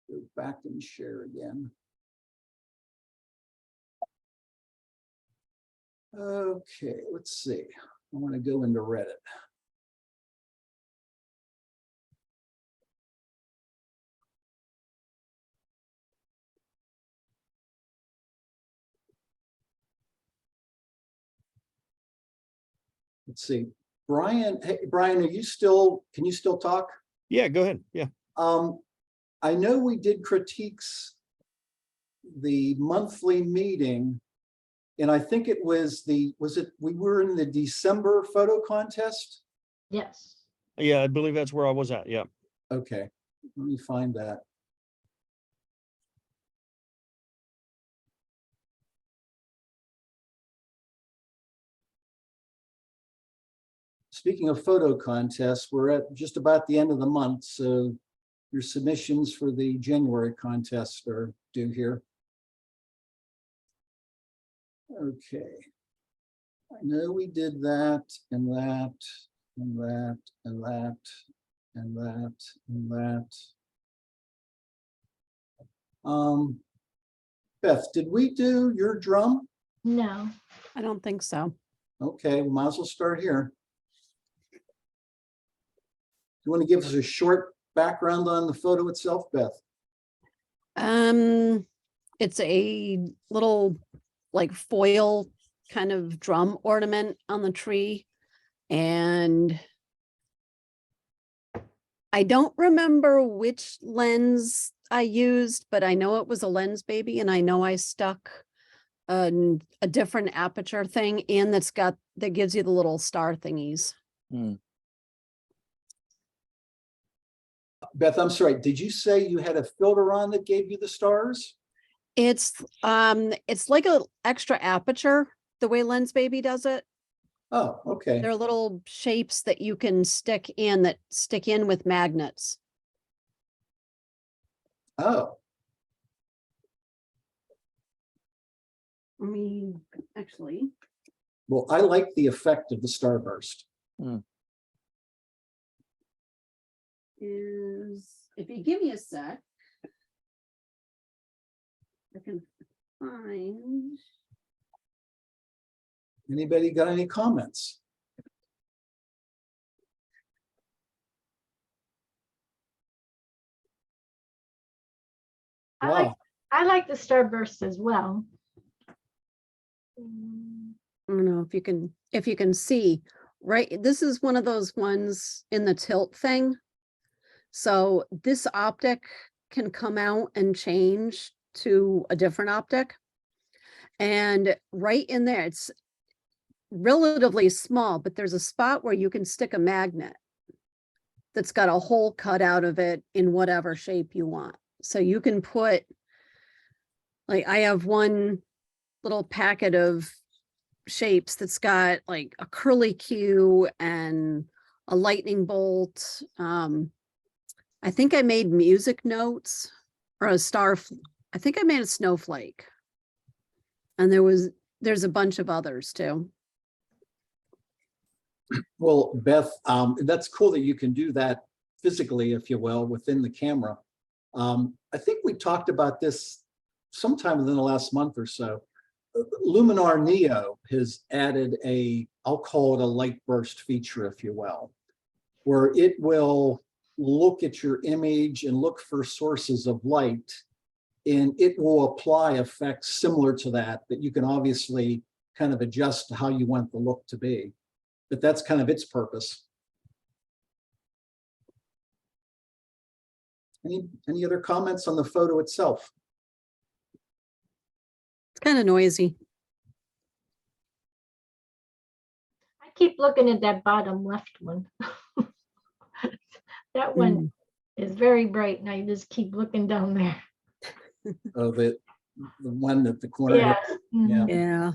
Go back and share again. Okay, let's see. I want to go into Reddit. Let's see. Brian, hey, Brian, can you still talk? Yeah, go ahead. Yeah. I know we did critiques the monthly meeting, and I think it was we were in the December photo contest? Yes. Yeah, I believe that's where I was at. Yeah. Okay, let me find that. Speaking of photo contests, we're at just about the end of the month, so your submissions for the January contest are due here. Okay. I know we did that and that and that and that and that and that. Beth, did we do your drum? No. I don't think so. Okay, we might as well start here. You want to give us a short background on the photo itself, Beth? It's a little like foil kind of drum ornament on the tree. And I don't remember which lens I used, but I know it was a lens baby, and I know I stuck a different aperture thing in that gives you the little star thingies. Beth, I'm sorry, did you say you had a filter on that gave you the stars? It's like a extra aperture, the way Lens Baby does it. Oh, okay. They're little shapes that you can stick in with magnets. Oh, I mean, actually. well, I like the effect of the starburst. If you give me a sec, I can find. Anybody got any comments? Wow. I like the starburst as well. I don't know if you can see, right? This is one of those ones in the tilt thing. So this optic can come out and change to a different optic. And right in there, it's relatively small, but there's a spot where you can stick a magnet that's got a hole cut out of it in whatever shape you want. So you can put, like, I have one little packet of shapes that's got like a curly Q and a lightning bolt. I think I made music notes or I think I made a snowflake. And there was there's a bunch of others too. Well, Beth, that's cool that you can do that physically, if you will, within the camera. I think we talked about this sometime within the last month or so. Luminar Neo has added I'll call it a light burst feature, if you will, where it will look at your image and look for sources of light, and it will apply effects similar to that you can obviously kind of adjust to how you want the look to be. But that's kind of its purpose. Any other comments on the photo itself? It's kind of noisy. I keep looking at that bottom left one. That one is very bright and I just keep looking down there. Oh, the one at the corner. Yeah. Yeah. Yeah.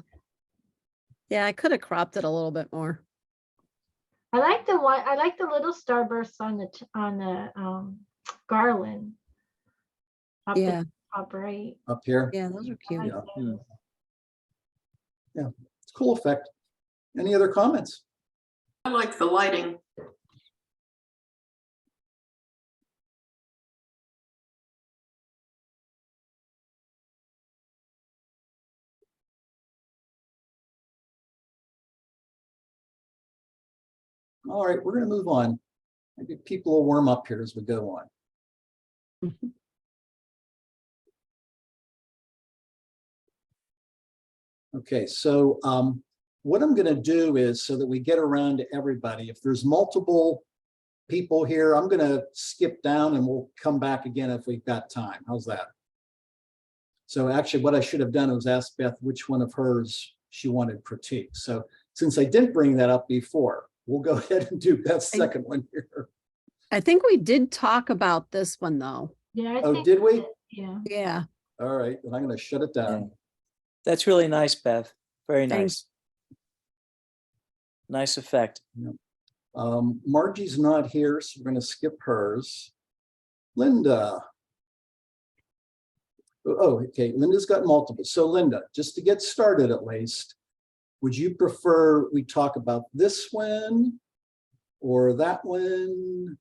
Yeah, I could have cropped it a little bit more. I like the one, I like the little starbursts on the garland. Up Yeah. the top right. Up here. Yeah, those are I cute. like Yeah. those. Yeah, it's a cool effect. Any other comments? I like the lighting. All right, we're going to move on. Maybe people will warm up here as we go on. Mhm. Okay, so what I'm going to do is, so that we get around to everybody, if there's multiple people here, I'm going to skip down and we'll come back again if we've got time. How's that? So actually what I should have done was ask Beth which one of hers she wanted critique. So since I didn't bring that up before, we'll go ahead and do Beth's second one here. I think we did talk about this one though. Yeah. I Oh, think did we? that- Yeah. Yeah. All right, then I'm going to shut it down. Yeah. That's really nice, Beth. Very Thanks. nice. Nice effect. Margie's not here, so we're going to skip hers. Linda. Oh, okay, Linda's got multiple. So Linda, just to get started at least, would you prefer we talk about this one or that one?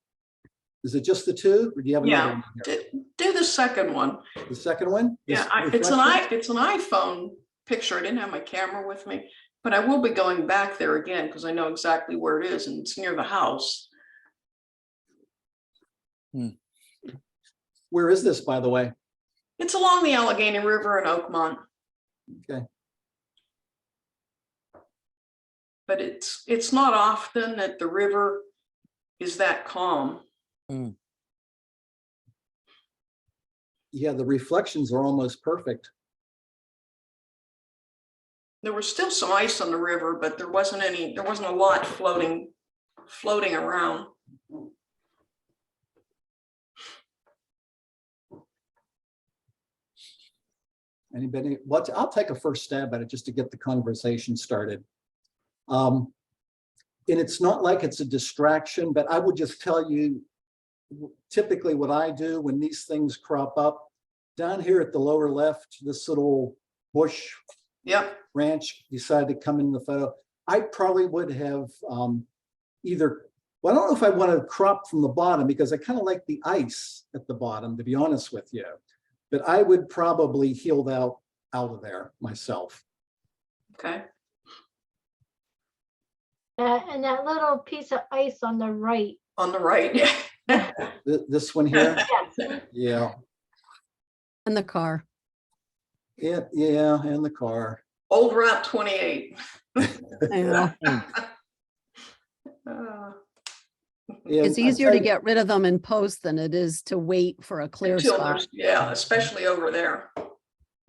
Is it just the two, or do you have another Yeah, one here? do the second one. The second one? This Yeah, it's reflection? an iPhone picture. I didn't have my camera with me, but I will be going back there again because I know exactly where it is and it's near the house. Where is this, by the way? It's along the Allegheny River in Oakmont, Okay, but it's not often that the river is that calm. yeah, the reflections are almost perfect. There was still some ice on the river, but there wasn't a lot floating around. Anybody? Well, I'll take a first stab at it just to get the conversation started. And it's not like it's a distraction, but I would just tell you, typically what I do when these things crop up, down here at the lower left, this little bush Yep. ranch decided to come in the photo. I probably would have either, well, I don't know if I want to crop from the bottom because I kind of like the ice at the bottom, to be honest with you. But I would probably heal that out of there myself. Okay. And that little piece of ice on the right. On the right. Yeah. This one here, Yes. yeah, And the car. yeah, and the car. Old Route 28. Yeah. Yeah, It's I easier tell to you- get rid of them in post than it is to wait for a clear Until spot. there's, yeah, especially over there.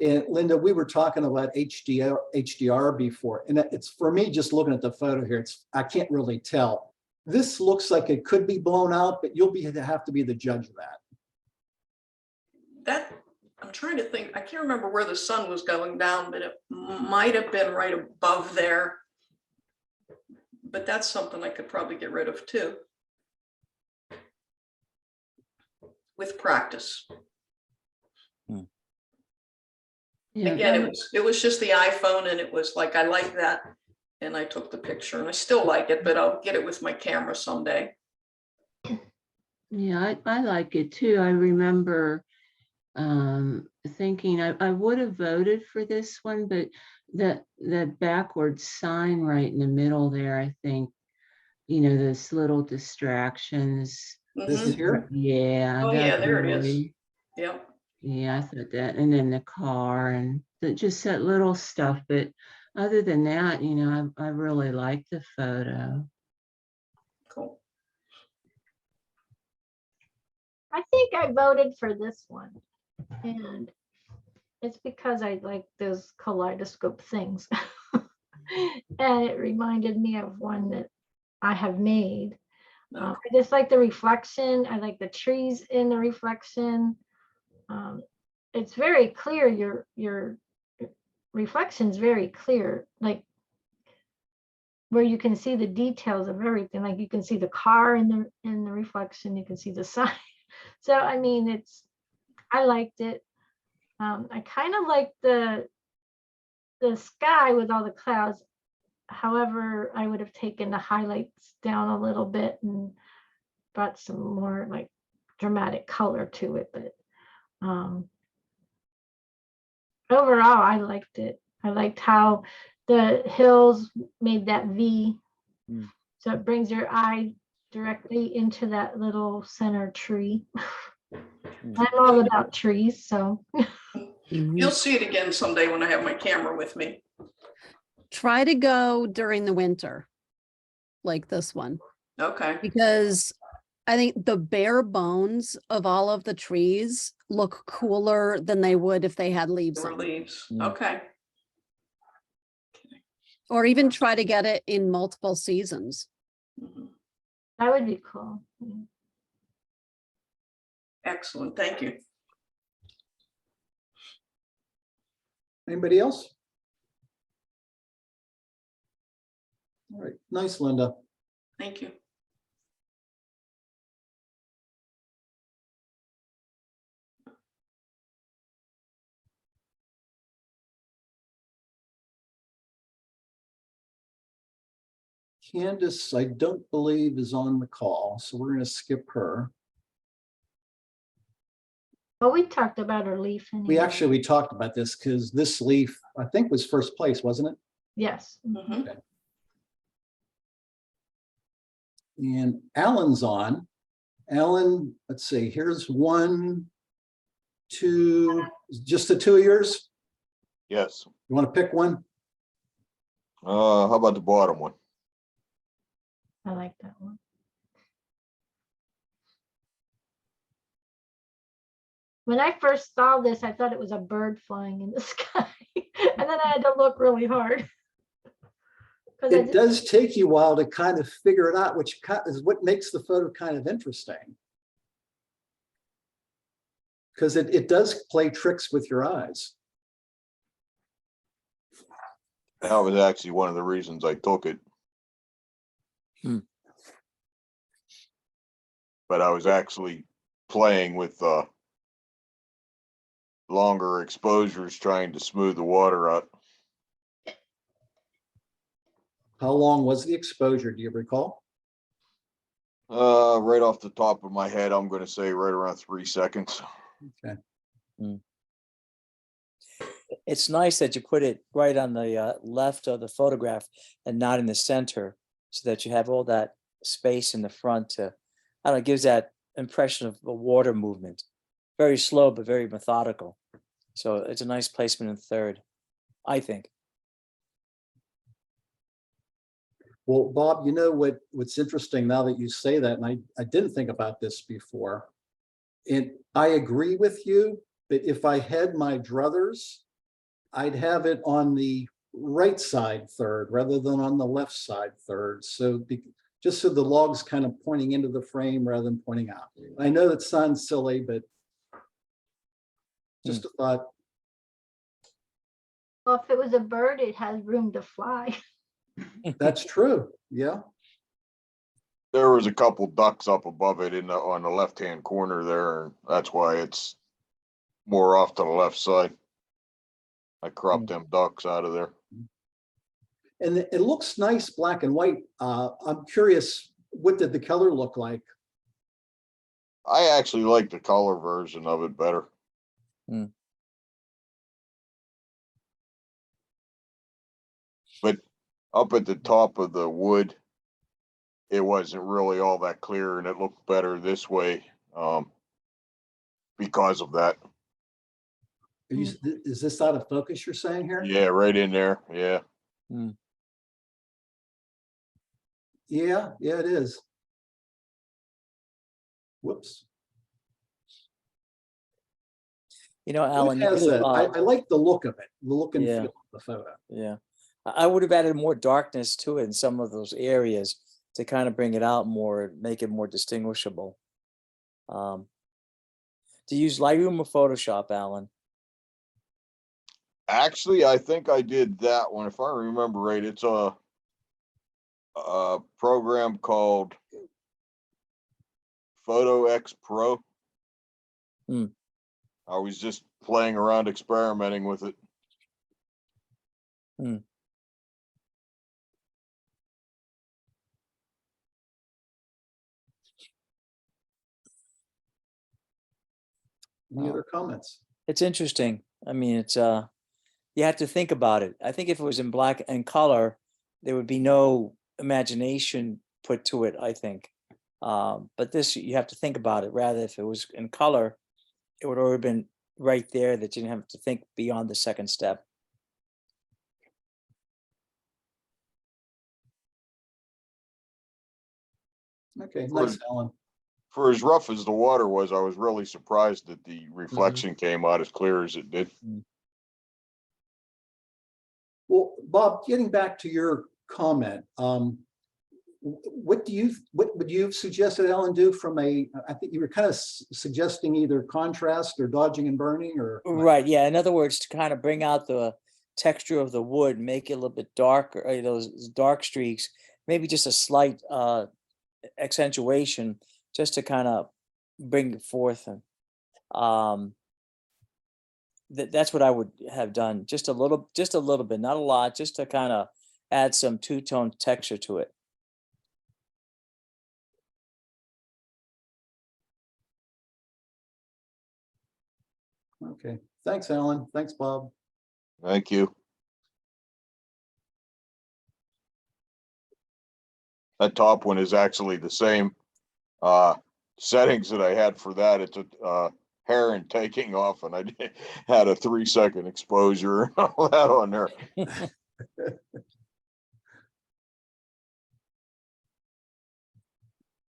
And Linda, we were talking about HDR before, and it's, for me, just looking at the photo here, I can't really tell. This looks like it could be blown out, but you'll have to be the judge of that. I'm trying to think, I can't remember where the sun was going down, but it might have been right above there. But that's something I could probably get rid of too. With practice. Yeah, Again, it was just the iPhone, and it was like, I like that. And I took the picture, and I still like it, but I'll get it with my camera someday. yeah, I like it too. I remember thinking I would have voted for this one, but that backwards sign right in the middle there, I think, those little distractions. This Mhm. here, Yeah. Oh, yeah, that there it is. really- Yep. Yeah, I thought that, and then the car and just that little stuff. But other than that, I really like the photo. Cool. I think I voted for this one. And it's because I like those kaleidoscope things. And it reminded me of one that I have made. I just like the reflection. I like the trees in the reflection. It's very clear. Your reflection's very clear, like where you can see the details of everything. Like you can see the car in the reflection. You can see the sign. So I mean, I liked it. I kind of like the sky with all the clouds. However, I would have taken the highlights down a little bit and brought some more like dramatic color to it. But overall, I liked it. I liked how the hills made that V. Mm. So it brings your eye directly into that little center tree. I'm all about trees, so. You'll see it again someday when I have my camera with me. Try to go during the winter, like this one, Okay. because I think the bare bones of all of the trees look cooler than they would if they had leaves Or on them. leaves. Mm. Okay. Or even try to get it in multiple seasons. Mhm. That would be cool. Excellent. Thank you. anybody else? All right, nice, Linda. Thank you. Candace, I don't believe is on the call, so we're going to skip her. But we talked about her leaf. We Anyway. we talked about this because this leaf, I think, was first place, wasn't it? Yes. Mhm. And Alan's on. Alan, let's see, here's 1, 2, just the 2 of yours? Yes. You want to pick one? How about the bottom one? I like that one. When I first saw this, I thought it was a bird flying in the sky. And then I had to look really hard. It does take you a while to kind of figure it out, which is what makes the photo kind of interesting. Because it does play tricks with your eyes. That was actually one of the reasons I took it. Hmm. But I was actually playing with longer exposures, trying to smooth the water out. How long was the exposure? Do you recall? Right off the top of my head, I'm going to say right around 3 seconds. Okay. It's nice that you put it right on the left of the photograph and not in the center, so that you have all that space in the front to, I don't know, it gives that impression of a water movement. Very slow, but very methodical. So it's a nice placement in third, I think. Well, Bob, you know what's interesting now that you say that, and I didn't think about this before. And I agree with you, but if I had my druthers, I'd have it on the right side third rather than on the left side third. So just so the log's kind of pointing into the frame rather than pointing out. I know that sounds silly, but just a thought. Well, if it was a bird, it has room to fly. That's true. Yeah. There was a couple ducks up above it on the left-hand corner there. And that's why it's more off to the left side. I cropped them ducks out of there. And it looks nice, black and white. I'm curious, what did the color look like? I actually like the color version of it better. But up at the top of the wood, it wasn't really all that clear, and it looked better this way because of that. Is this out of focus you're saying here? Yeah, right in there. Yeah. Yeah, it is. Whoops. You know, Alan, It you has could have, I like the look of it, the look and Yeah. feel of the photo. yeah, I would have added more darkness to it in some of those areas to kind of bring it out more, make it more distinguishable. To use Lightroom or Photoshop, Alan? Actually, I think I did that one. If I remember right, it's a program called Photo X Pro. I was just playing around, experimenting with it. Any other comments? It's interesting. I mean, it's you have to think about it. I think if it was in black and color, there would be no imagination put to it, I think. But this, you have to think about it. Rather, if it was in color, it would already been right there that you didn't have to think beyond the second step. Okay, nice, Alan. For as rough as the water was, I was really surprised that the reflection came out as clear as it did. Well, Bob, getting back to your comment, what would you have suggested Ellen do from I think you were kind of suggesting either contrast or dodging and burning or. Right. Yeah. In other words, to kind of bring out the texture of the wood, make it a little bit darker, those dark streaks, maybe just a slight accentuation, just to kind of bring it forth. And that's what I would have done. Just a little bit, not a lot, just to kind of add some two-tone texture to it. Okay, thanks, Alan. Thanks, Bob. Thank you. That top one is actually the same settings that I had for that. It's a heron taking off, and I had a 3-second exposure and all that on there.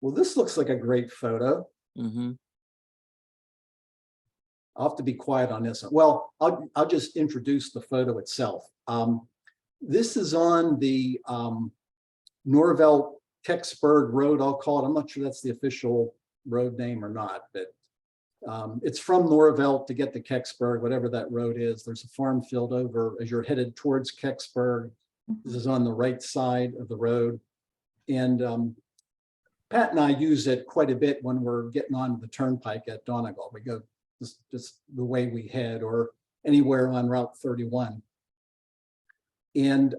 Well, this looks like a great photo. Mm-hmm. I'll have to be quiet on this one. Well, I'll just introduce the photo itself. This is on the Norvelt Kecksburg Road, I'll call it. I'm not sure that's the official road name or not, but it's from Norvelt to get to Kecksburg, whatever that road is. There's a farm field over as you're headed towards Kecksburg. This is on the right side of the road. And Pat and I use it quite a bit when we're getting on the turnpike at Donegal. We go just the way we head or anywhere on Route 31. And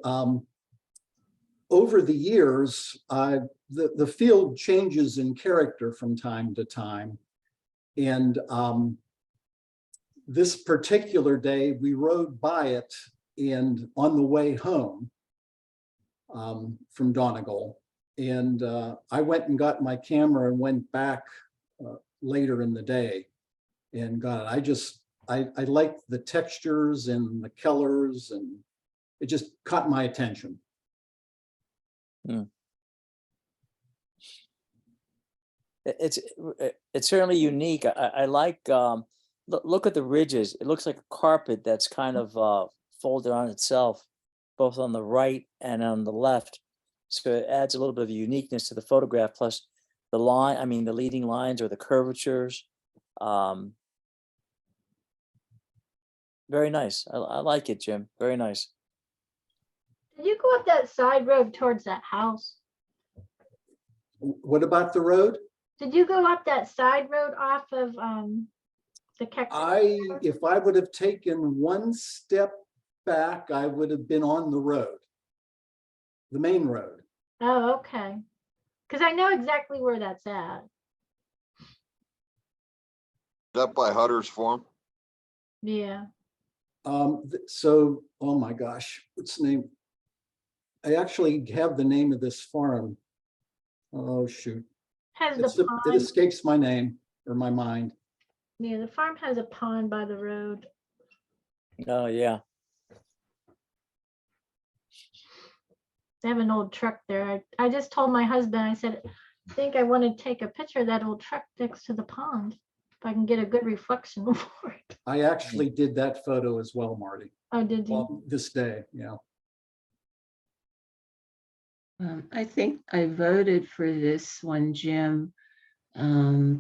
over the years, the field changes in character from time to time. And this particular day, we rode by it, and on the way home from Donegal, and I went and got my camera and went back later in the day and got it. I liked the textures and the colors, and it just caught my attention. It's certainly unique. I like look at the ridges. It looks like a carpet that's kind of folded on itself, both on the right and on the left. So it adds a little bit of uniqueness to the photograph. Plus the line, I mean, the leading lines or the curvatures. Very nice. I like it, Jim. Very nice. Did you go up that side road towards that house? What about the road? Did you go up that side road off of the Keck? If I would have taken one step back, I would have been on the road, the main road. Oh, okay. Because I know exactly where that's at. That by Hutter's Farm? Yeah. So, oh my gosh, what's the name? I actually have the name of this farm. Oh, shoot. Has the It pond. escapes my name or my mind. Yeah, the farm has a pond by the road. Oh, yeah. They have an old truck there. I just told my husband, I said, I think I want to take a picture of that old truck next to the pond. If I can get a good reflection for it. I actually did that photo as well, Marty. Oh, did you? Well, this day, yeah. I think I voted for this one, Jim,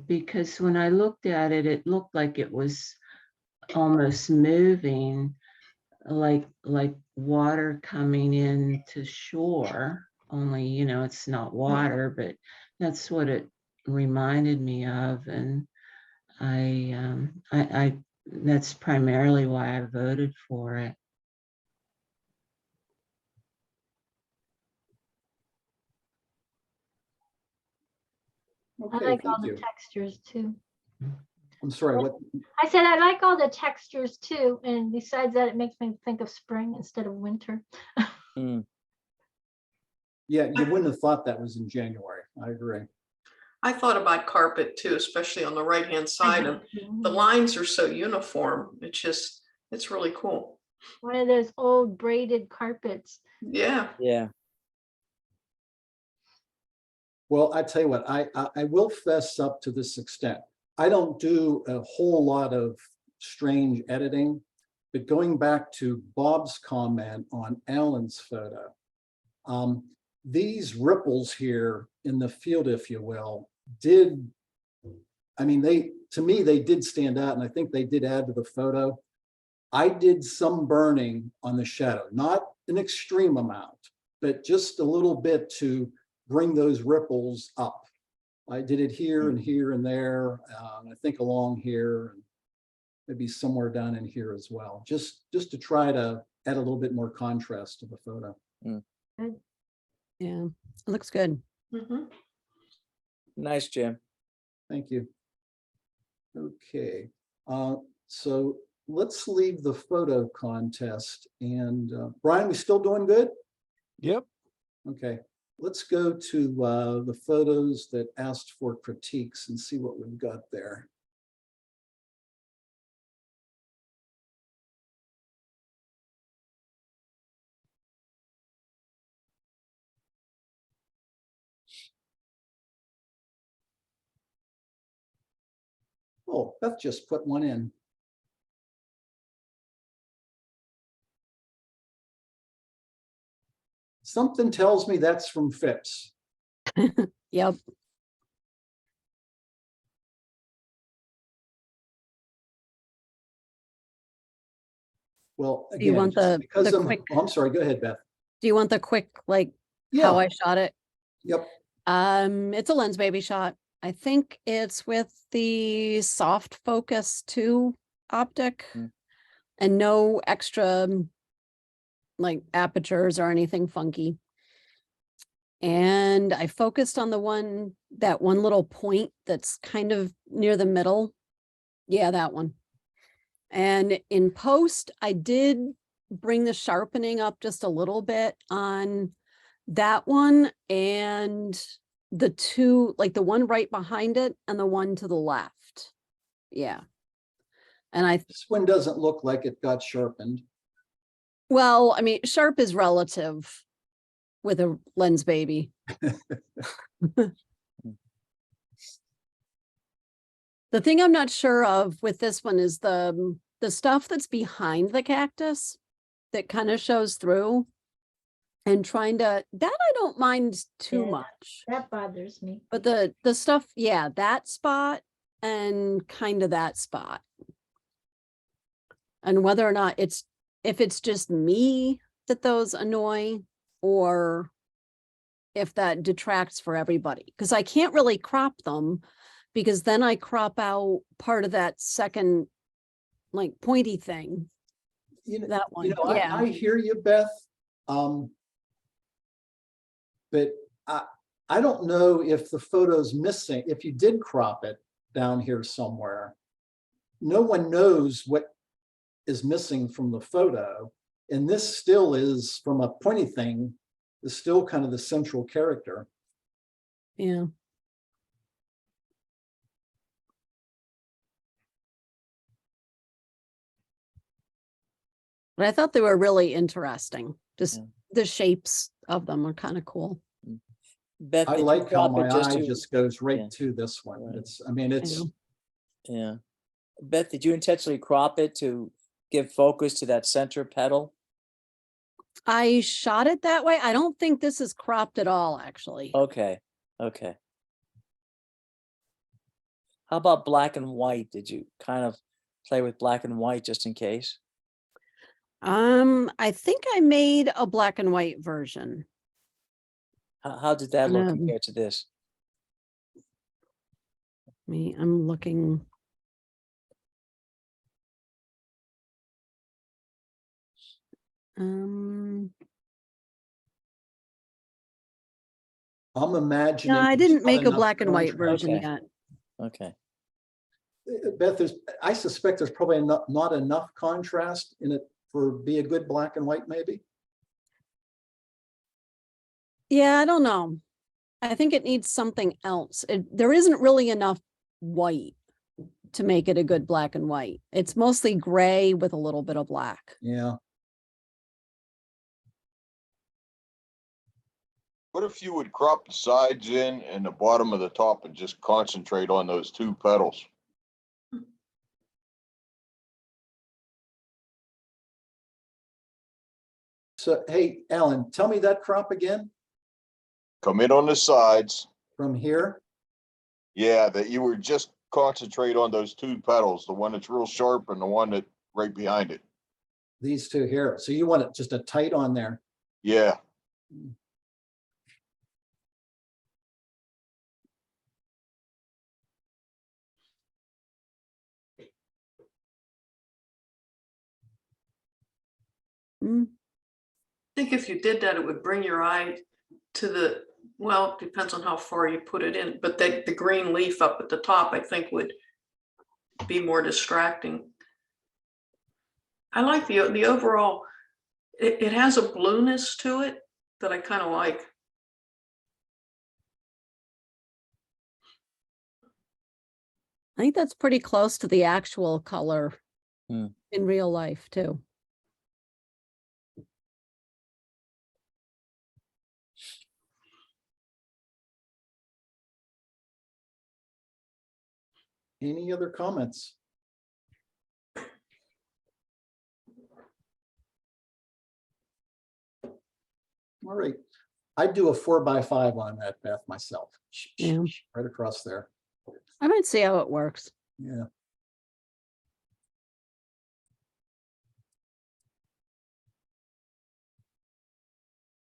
because when I looked at it, it looked like it was almost moving, like water coming in to shore. Only, you know, it's not water, but that's what it reminded me of, and I that's primarily why I voted for it. I Okay, like all thank the you. textures too. I'm sorry, what? I said I like all the textures too, and besides that, it makes me think of spring instead of winter. Mm. Yeah, you wouldn't have thought that was in January. I agree. I thought about carpet too, especially on the right-hand side, and the lines are so uniform. It's really cool. One of those old braided carpets. Yeah. Yeah. Well, I tell you what, I will fess up to this extent. I don't do a whole lot of strange editing, but going back to Bob's comment on Alan's photo, these ripples here in the field, if you will, I mean, to me, they did stand out, and I think they did add to the photo. I did some burning on the shadow, not an extreme amount, but just a little bit to bring those ripples up. I did it here and here and there. I think along here, and maybe somewhere down in here as well, just to try to add a little bit more contrast to the photo. Yeah, it looks good. Mhm. Nice, Jim. Thank you. Okay, so let's leave the photo contest. And Brian, we still doing good? Yep. Okay, let's go to the photos that asked for critiques and see what we've got there. Oh, Beth just put one in. Something tells me that's from Phipps. Yep. Well, Do you again, want just the because quick, oh, I'm sorry, go ahead, Beth. do you want the quick, like Yeah, how I shot it? yep. It's a lens baby shot. I think it's with the soft focus 2 optic and no extra like apertures or anything funky. And I focused on that one little point that's kind of near the middle. Yeah, that one. And in post, I did bring the sharpening up just a little bit on that one and the two, like the one right behind it and the one to the left. Yeah. And This one doesn't look like it got sharpened. well, I mean, sharp is relative with a lens baby. The thing I'm not sure of with this one is the stuff that's behind the cactus that kind of shows through, and trying to, that I don't mind too Yeah. much. That bothers me. But the stuff, yeah, that spot and kind of that spot. And whether or not if it's just me that those annoy, or if that detracts for everybody. Because I can't really crop them, because then I crop out part of that second like pointy thing. That one, yeah. I hear you, Beth. But I don't know if the photo's missing, if you did crop it down here somewhere. No one knows what is missing from the photo. And this still is, from a pointy thing, is still kind of the central character. Yeah. But I thought they were really interesting. Just Yeah. the shapes of them are kind of cool. Beth, I did you like how crop my it just eye to- just goes right Yeah. to this one. Right. It's, I mean, it's, Yeah. Yeah. Beth, did you intentionally crop it to give focus to that center petal? I shot it that way. I don't think this is cropped at all, actually. Okay, okay. How about black and white? Did you kind of play with black and white just in case? I think I made a black and white version. How did that look Um, compared to this? I'm looking. I'm No, imagining. I there's didn't not make a enough black and white contrast. version Okay. yet. Okay. Beth, I suspect there's probably not enough contrast in it for be a good black and white, maybe. Yeah, I don't know. I think it needs something else. There isn't really enough white to make it a good black and white. It's mostly gray with a little bit of black. Yeah. What if you would crop the sides in and the bottom of the top and just concentrate on those two petals? So, hey, Alan, tell me that crop again Come in on the sides. from here. Yeah, that you would just concentrate on those two petals, the one that's real sharp and the one that right behind it. These two here. So you want it just a tight on there. Yeah. Mm, I think if you did that, it would bring your eye to the, well, it depends on how far you put it in, but the green leaf up at the top, I think would be more distracting. I like the overall, it has a blueness to it that I kind of like. I think that's pretty close to the actual color Hmm. in real life too. Any other comments? All right. I'd do a 4x5 on that, Beth, myself. Yeah. Right across there. I might see how it works. Yeah.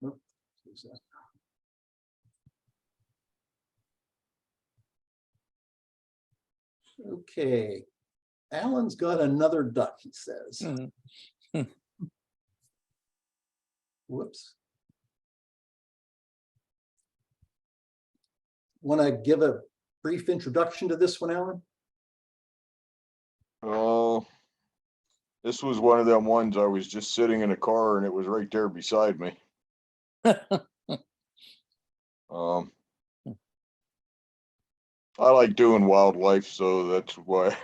Oop, who's that? Okay. Alan's got another duck, he says. Mhm. Whoops. Want to give a brief introduction to this one, Alan? Oh, this was one of them ones I was just sitting in a car and it was right there beside me. I like doing wildlife, so that's why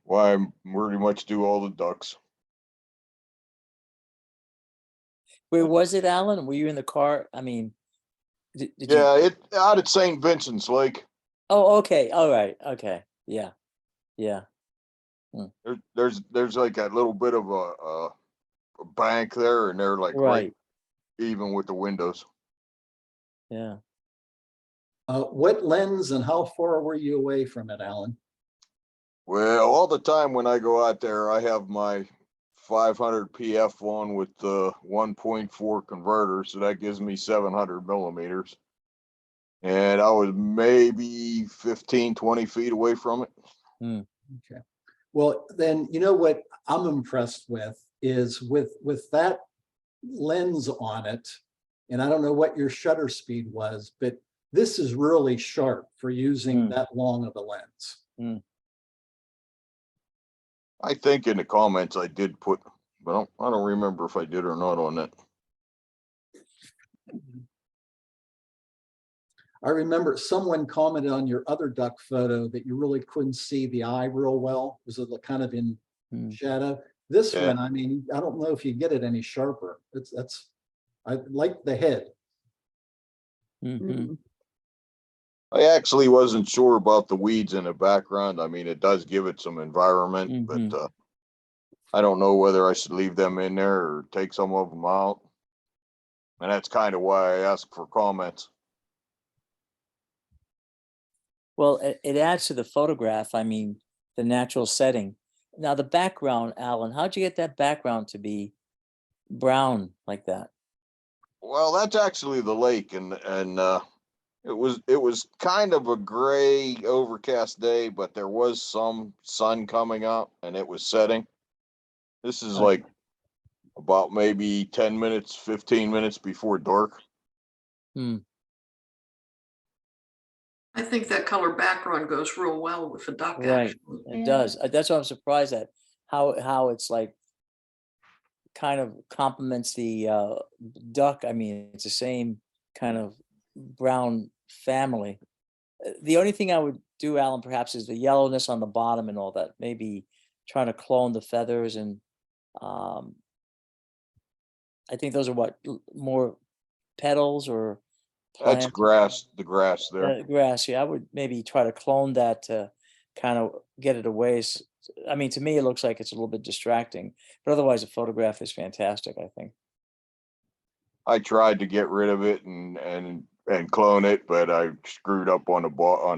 why I'm pretty much do all the ducks. Where was it, Alan? Were you in the car? I mean, did you? Yeah, it out at St. Vincent's Lake. Oh, okay. All right. Okay. Yeah. Yeah. There's like a little bit of a bank there, and they're like right Right. even with the windows. Yeah. What lens and how far were you away from it, Alan? Well, all the time when I go out there, I have my 500 PF on with the 1.4 converter, so that gives me 700 millimeters. And I was maybe 15, 20 feet away from it. Okay. Well, then, you know what I'm impressed with is with that lens on it, and I don't know what your shutter speed was, but this is really sharp for using that long of a lens. I think in the comments I did put, but I don't remember if I did or not on that. I remember someone commented on your other duck photo that you really couldn't see the eye real well. It was kind of in shadow. This Yeah. one, I mean, I don't know if you get it any sharper. I like the head. Mhm. I actually wasn't sure about the weeds in the background. I mean, it does give it some environment, but I don't know whether I should leave them in there or take some of them out. And that's kind of why I asked for comments. Well, it adds to the photograph. I mean, the natural setting. Now the background, Alan, how'd you get that background to be brown like that? Well, that's actually the lake, and it was kind of a gray, overcast day, but there was some sun coming up, and it was setting. This is like about maybe 10 minutes, 15 minutes before dark. I think that color background goes real well with the duck. Right, Actually. it Yeah. does. That's what I'm surprised at. How it's like kind of complements the duck. I mean, it's the same kind of brown family. The only thing I would do, Alan, perhaps, is the yellowness on the bottom and all that. Maybe trying to clone the feathers, and I think those are more petals or That's plants. grass, the grass there. Grass. Yeah, I would maybe try to clone that to kind of get it away. I mean, to me, it looks like it's a little bit distracting, but otherwise, the photograph is fantastic, I think. I tried to get rid of it and clone it, but I screwed up on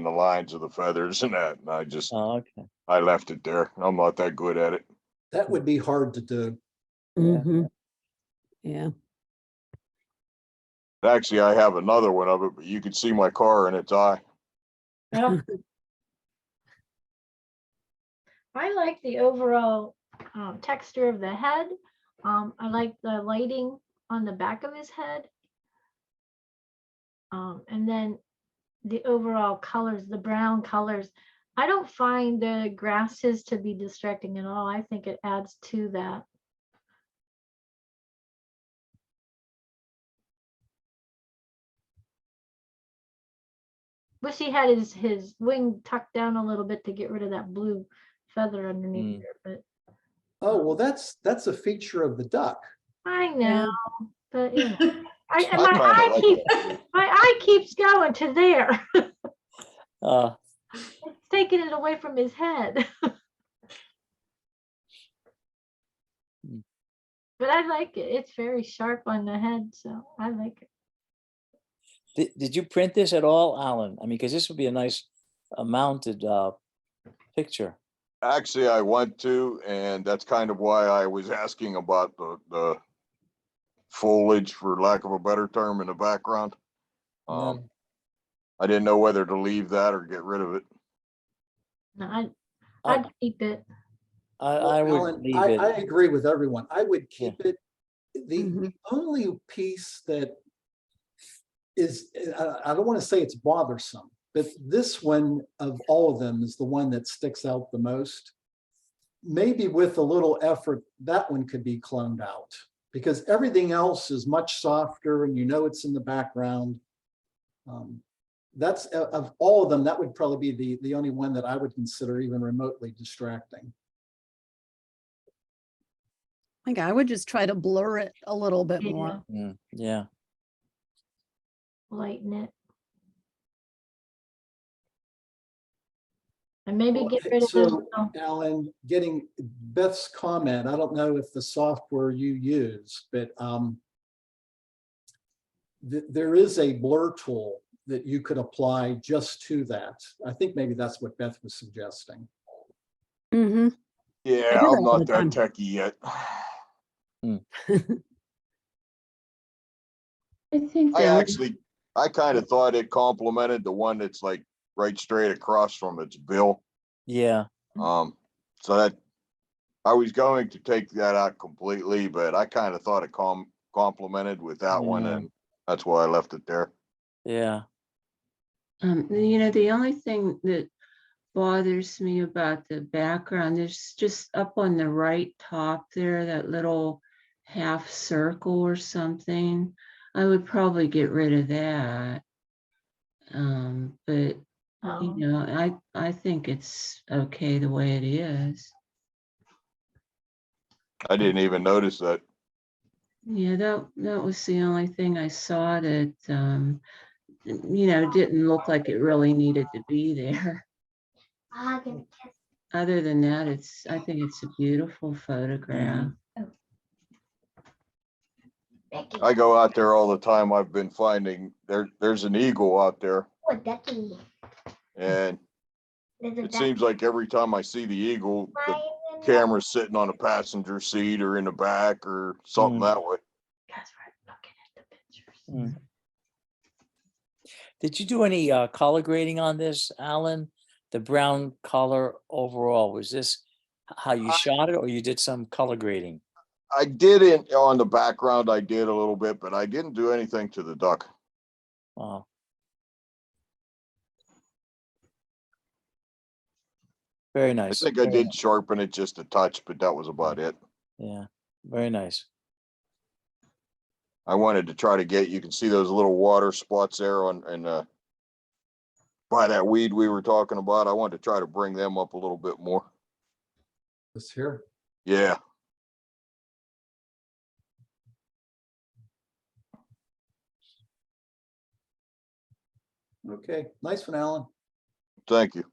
the lines of the feathers and that, and Oh, okay. I left it there. I'm not that good at it. That would be hard to do. Yeah. Actually, I have another one of it, but you can see my car in its eye. Yeah. I like the overall texture of the head. I like the lighting on the back of his head. And then the overall colors, the brown colors. I don't find the grasses to be distracting at all. I think it adds to that. Wish he had his wing tucked down a little bit to get rid of that blue feather underneath there, but Oh, well, that's a feature of the duck. I know, but you know, I kinda like my eye keeps going to there. Uh, It's taking it away from his head. But I like it. It's very sharp on the head, so I like it. did you print this at all, Alan? I mean, because this would be a nice mounted picture. Actually, I want to, and that's kind of why I was asking about the foliage, for lack of a better term, in the background. I didn't know whether to leave that or get rid of it. No, I'd keep it. I would Alan, leave I it. agree with everyone. I would keep it. The Mhm. only piece that is, I don't want to say it's bothersome, but this one of all of them is the one that sticks out the most. Maybe with a little effort, that one could be cloned out, because everything else is much softer and you know it's in the background. That's of all of them, that would probably be the only one that I would consider even remotely distracting. Like I would just try to blur it a little bit more. Yeah. Lighten it. And maybe Well, get rid of so, those. Alan, getting Beth's comment, I don't know if the software you use, but there is a blur tool that you could apply just to that. I think maybe that's what Beth was suggesting. Mm-hmm. Yeah, do I'm that all not the that time. techie yet. I think I kind of thought it complemented the one that's like right straight across from its bill. Yeah. So I was going to take that out completely, but I kind of thought it complemented with that one, Yeah. and that's why I left it there. Yeah. The only thing that bothers me about the background, there's just up on the right top there, that little half circle or something. I would probably get rid of that. But I think it's okay the way it is. I didn't even notice that. Yeah, that was the only thing I saw that didn't look like it really needed to be there. Other than that, I think it's a beautiful photograph. I go out there all the time. I've been finding there's an eagle out there, and it seems like every time I see the eagle, the camera's sitting on a passenger seat or in the back or something that way. Did you do any color grading on this, Alan? The brown color overall, was this how you shot it, or you did some color grading? I did it on the background. I did a little bit, but I didn't do anything to the duck. Oh. Very I nice. think I Very did nice. sharpen it just a touch, but that was about it. Yeah, very nice. I wanted to try to get, you can see those little water spots there by that weed we were talking about. I wanted to try to bring them up a little bit more. This here. Yeah. Okay, nice one, Alan. Thank you.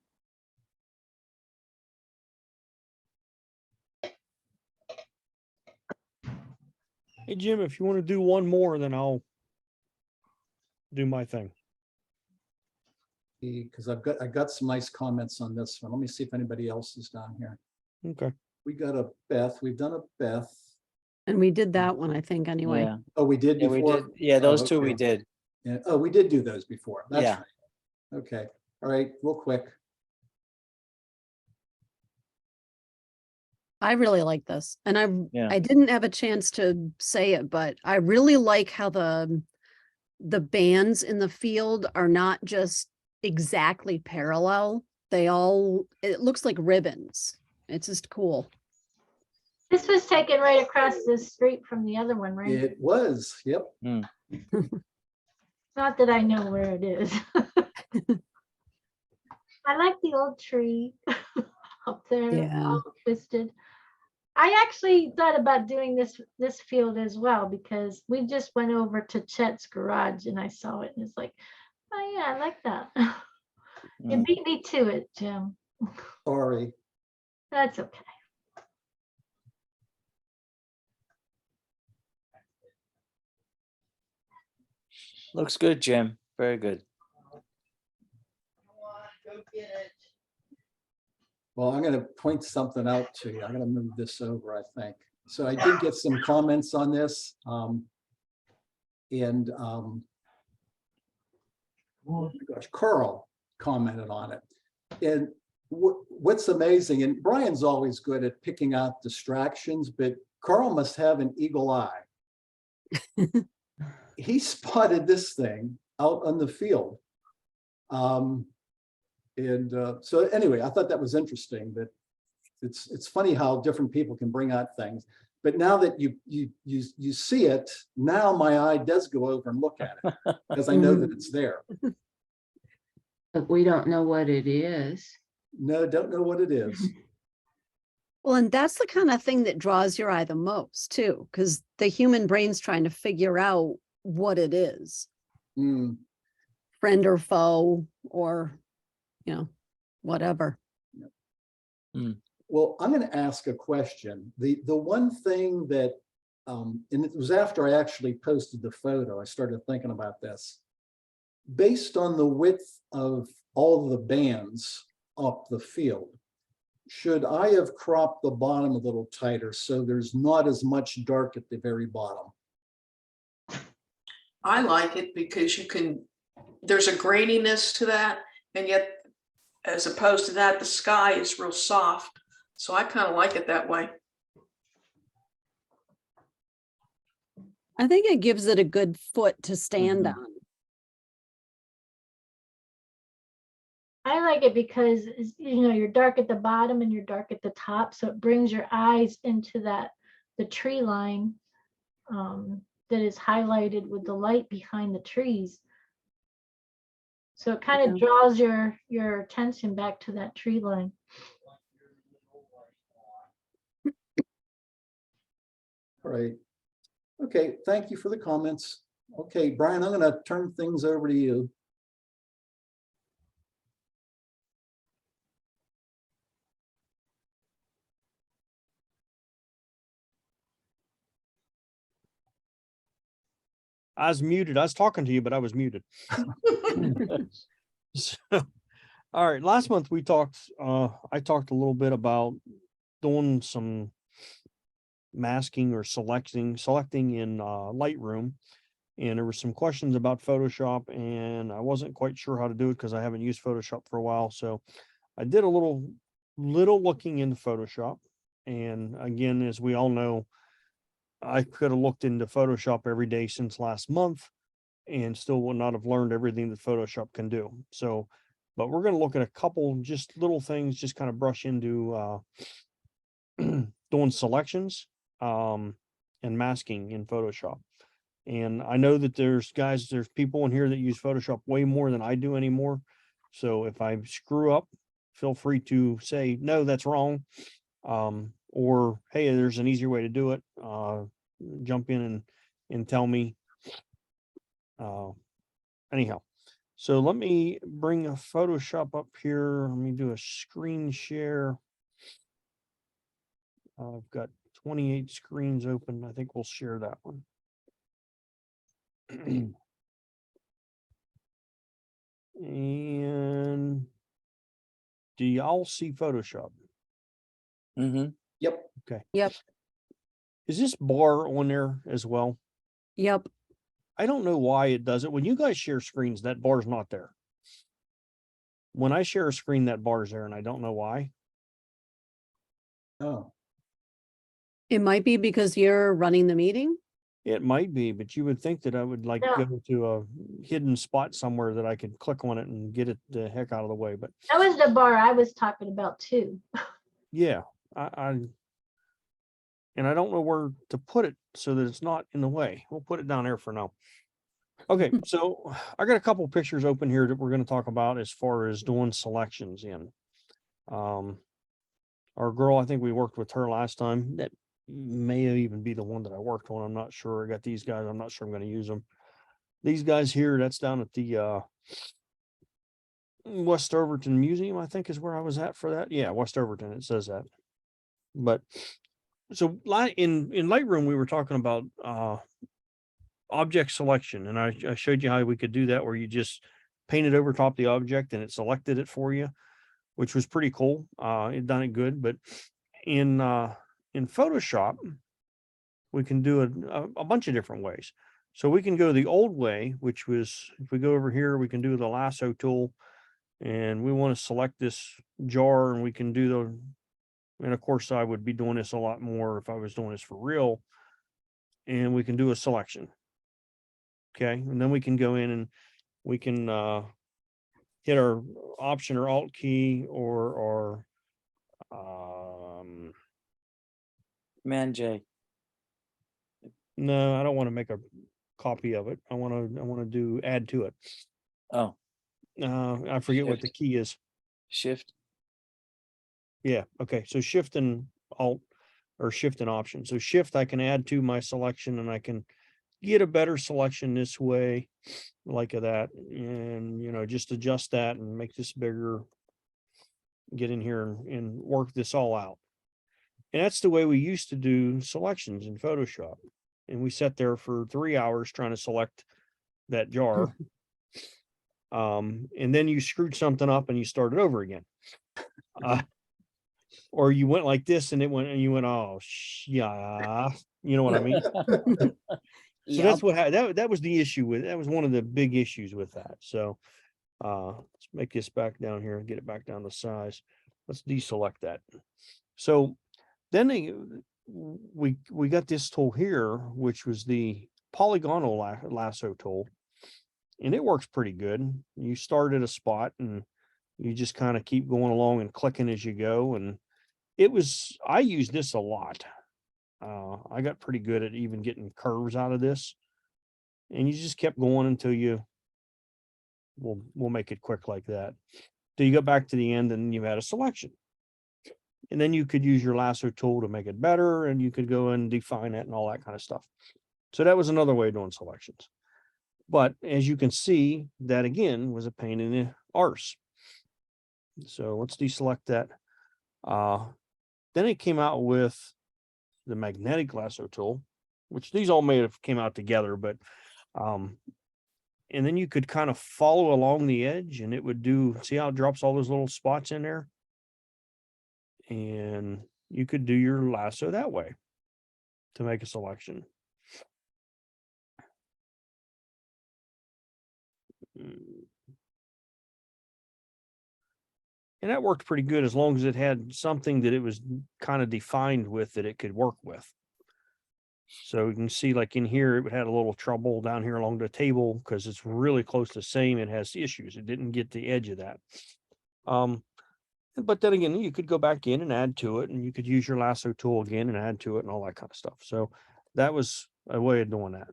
Hey, Jim, if you want to do one more, then I'll do my thing. Because I got some nice comments on this one. Let me see if anybody else is down here. Okay. We got a Beth. We've done a Beth. And we did that one, I think, anyway. Yeah, Oh, we did yeah, before? we did. Yeah, those Oh, two we okay. did. Yeah. Oh, we did do those before. That's Yeah. right. Okay. All right. Real quick. I really like this. And Yeah. I didn't have a chance to say it, but I really like how the bands in the field are not just exactly parallel. It looks like ribbons. It's just cool. This was taken right across the street from the other one, right? It was. Yep. Not that I know where it is. I like the old tree up there, Yeah. all twisted. I actually thought about doing this field as well, because we just went over to Chet's garage and I saw it and it's like, oh yeah, I like that. You beat me to it, Jim. Sorry. That's okay. Looks good, Jim. Very good. Well, I'm going to point something out to you. I'm going to move this over, I think. So I did get some comments on this. Oh my gosh, Carl commented on it. And what's amazing, and Brian's always good at picking out distractions, but Carl must have an eagle eye. He spotted this thing out on the field. So anyway, I thought that was interesting, that it's funny how different people can bring out things. But now that you see it, now my eye does go over and look at it because I know that it's there. But we don't know what it is. No, don't know what it is. Well, and that's the kind of thing that draws your eye the most too, because the human brain's trying to figure out what it is. Friend or foe, or, whatever. Well, I'm going to ask a question. The one thing that, and it was after I actually posted the photo, I started thinking about this. Based on the width of all the bands up the field, should I have cropped the bottom a little tighter so there's not as much dark at the very bottom? I like it because there's a graininess to that, and yet as opposed to that, the sky is real soft. So I kind of like it that way. I think it gives it a good foot to stand Mhm. on. I like it because you're dark at the bottom and you're dark at the top, so it brings your eyes into the tree line that is highlighted with the light behind the trees. So it kind of Yeah. draws your attention back to that tree line. All right. Okay, thank you for the comments. Okay, Brian, I'm gonna turn things over to you. I was muted. I was talking to you, but I was muted. So, all right. Last month we talked, I talked a little bit about doing some masking or selecting in Lightroom. And there were some questions about Photoshop, and I wasn't quite sure how to do it because I haven't used Photoshop for a while. So I did a little looking into Photoshop. And again, as we all know, I could have looked into Photoshop every day since last month and still would not have learned everything that Photoshop can do. So, but we're going to look at a couple just little things, just kind of brush into doing selections and masking in Photoshop. And I know that there's people in here that use Photoshop way more than I do anymore. So if I screw up, feel free to say, no, that's wrong. Or, hey, there's an easier way to do it. Jump in and tell me. Anyhow, so let me bring a Photoshop up here. Let me do a screen share. I've got 28 screens open. I think we'll share that one. And do y'all see Photoshop? Mm-hmm. Yep. Okay. Yep. Is this bar on there as well? Yep. I don't know why it does it. When you guys share screens, that bar's not there. When I share a screen, that bar's there, and I don't know why. Oh, It might be because you're running the meeting. It might be, but you would think that I would like Yeah. go to a hidden spot somewhere that I could click on it and get it the heck out of the way. But That was the bar I was talking about too. yeah, and I don't know where to put it so that it's not in the way. We'll put it down there for now. Okay, so I got a couple pictures open here that we're going to talk about as far as doing selections in. Our girl, I think we worked with her last time. That may even be the one that I worked on. I'm not sure. I got these guys. I'm not sure I'm going to use them. These guys here, that's down at the West Overton Museum, I think is where I was at for that. Yeah, West Overton, it says that. But so in Lightroom, we were talking about object selection, and I showed you how we could do that, where you just painted over top the object and it selected it for you, which was pretty cool. It done it good. But in Photoshop, we can do a bunch of different ways. So we can go the old way, which was, if we go over here, we can do the lasso tool, and we want to select this jar, and we can do and of course I would be doing this a lot more if I was doing this for real, and we can do a selection. Okay. And then we can go in and we can hit our Option or Alt key or Command J. no, I don't want to make a copy of it. I want to do add to it. Oh, I forget what the Shift. key is. Shift. Yeah. Okay. So Shift and Alt, or Shift and Option. So Shift, I can add to my selection, and I can get a better selection this way, like that. And, just adjust that and make this bigger, get in here and work this all out. And that's the way we used to do selections in Photoshop. And we sat there for 3 hours trying to select that jar. And then you screwed something up and you started over again. Or you went like this and it went, and you went, oh, yeah. You know what I mean? So that's what that was the issue with, that was one of the big issues with that. So let's make this back down here and get it back down to size. Let's deselect that. So then we got this tool here, which was the polygonal lasso tool, and it works pretty good. You start at a spot and you just kind of keep going along and clicking as you go. And I used this a lot. I got pretty good at even getting curves out of this, and you just kept going until we'll make it quick like that. Till you go back to the end and you had a selection. And then you could use your lasso tool to make it better, and you could go and define it and all that kind of stuff. So that was another way of doing selections. But as you can see, that again was a pain in the arse. So let's deselect that. Then it came out with the magnetic lasso tool, which these all may have came out together, but and then you could kind of follow along the edge, and it would see how it drops all those little spots in there. And you could do your lasso that way to make a selection. And that worked pretty good as long as it had something that it was kind of defined with that it could work with. So you can see like in here, it had a little trouble down here along the table because it's really close to the same. It has issues. It didn't get the edge of that. But then again, you could go back in and add to it, and you could use your lasso tool again and add to it and all that kind of stuff. So that was a way of doing that.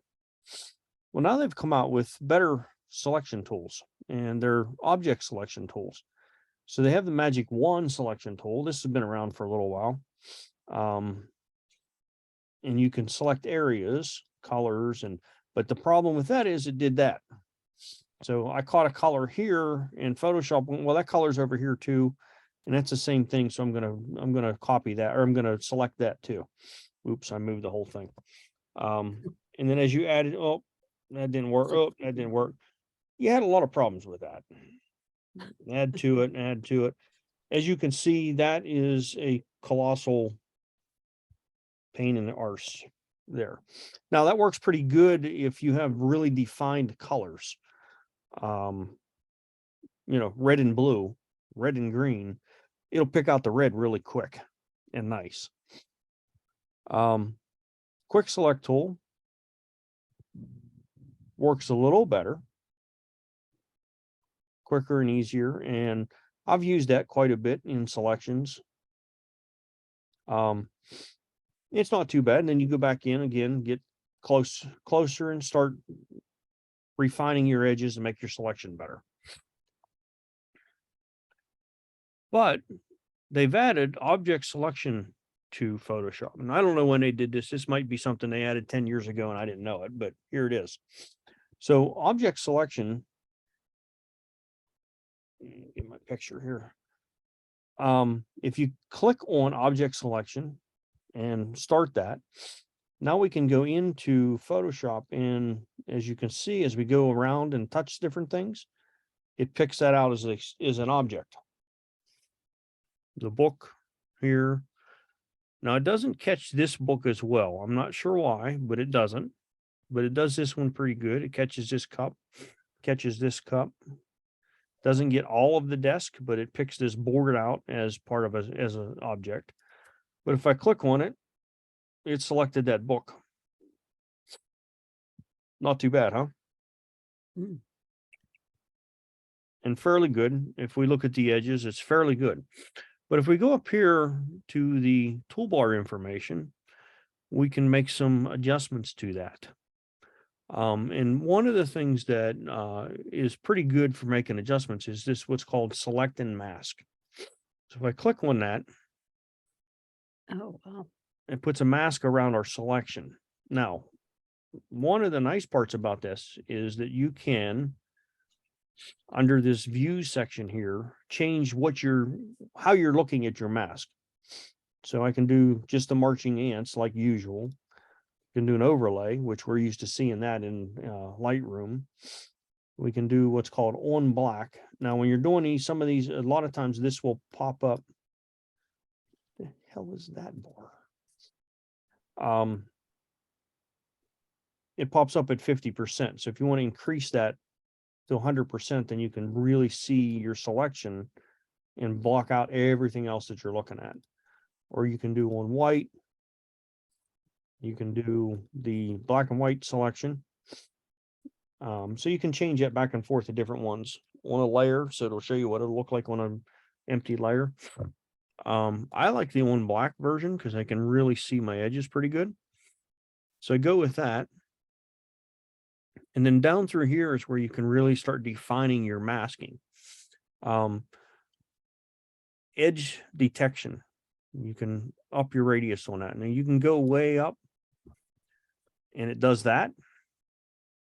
Well, now they've come out with better selection tools, and they're object selection tools. So they have the Magic Wand selection tool. This has been around for a little while. And you can select areas, colors, but the problem with that is it did that. So I caught a color here in Photoshop. Well, that color's over here too. And that's the same thing. So I'm gonna copy that, or I'm gonna select that too. Oops, I moved the whole thing. And then as you added, oh, that didn't work. Oh, that didn't work. You had a lot of problems with that. Add to it, add to it. As you can see, that is a colossal pain in the arse there. Now that works pretty good if you have really defined colors. Red and blue, red and green. It'll pick out the red really quick and nice. Quick select tool works a little better, quicker and easier, and I've used that quite a bit in selections. It's not too bad. And then you go back in again, get closer and start refining your edges and make your selection better. But they've added object selection to Photoshop. And I don't know when they did this. This might be something they added 10 years ago and I didn't know it, but here it is. So object selection, get my picture here. If you click on object selection and start that, now we can go into Photoshop, and as you can see, as we go around and touch different things, it picks that out as an object. The book here. Now it doesn't catch this book as well. I'm not sure why, but it doesn't. But it does this one pretty good. It catches this cup, catches this cup. Doesn't get all of the desk, but it picks this board out as part of as an object. But if I click on it, it selected that book. Not too bad, huh? And fairly good. If we look at the edges, it's fairly good. But if we go up here to the toolbar information, we can make some adjustments to that. And one of the things that is pretty good for making adjustments is this, what's called select and mask. So if I click on that, Oh, wow. it puts a mask around our selection. Now, one of the nice parts about this is that you can, under this view section here, change how you're looking at your mask. So I can do just the marching ants like usual. Can do an overlay, which we're used to seeing that in Lightroom. We can do what's called on black. Now, when you're doing some of these, a lot of times this will pop up. The hell is that bar? It pops up at 50%. So if you want to increase that to 100%, then you can really see your selection and block out everything else that you're looking at. Or you can do on white. You can do the black and white selection. So you can change that back and forth to different ones on a layer. So it'll show you what it'll look like on an empty layer. I like the on black version because I can really see my edges pretty good. So I go with that. And then down through here is where you can really start defining your masking. Edge detection. You can up your radius on that. Now you can go way up and it does that.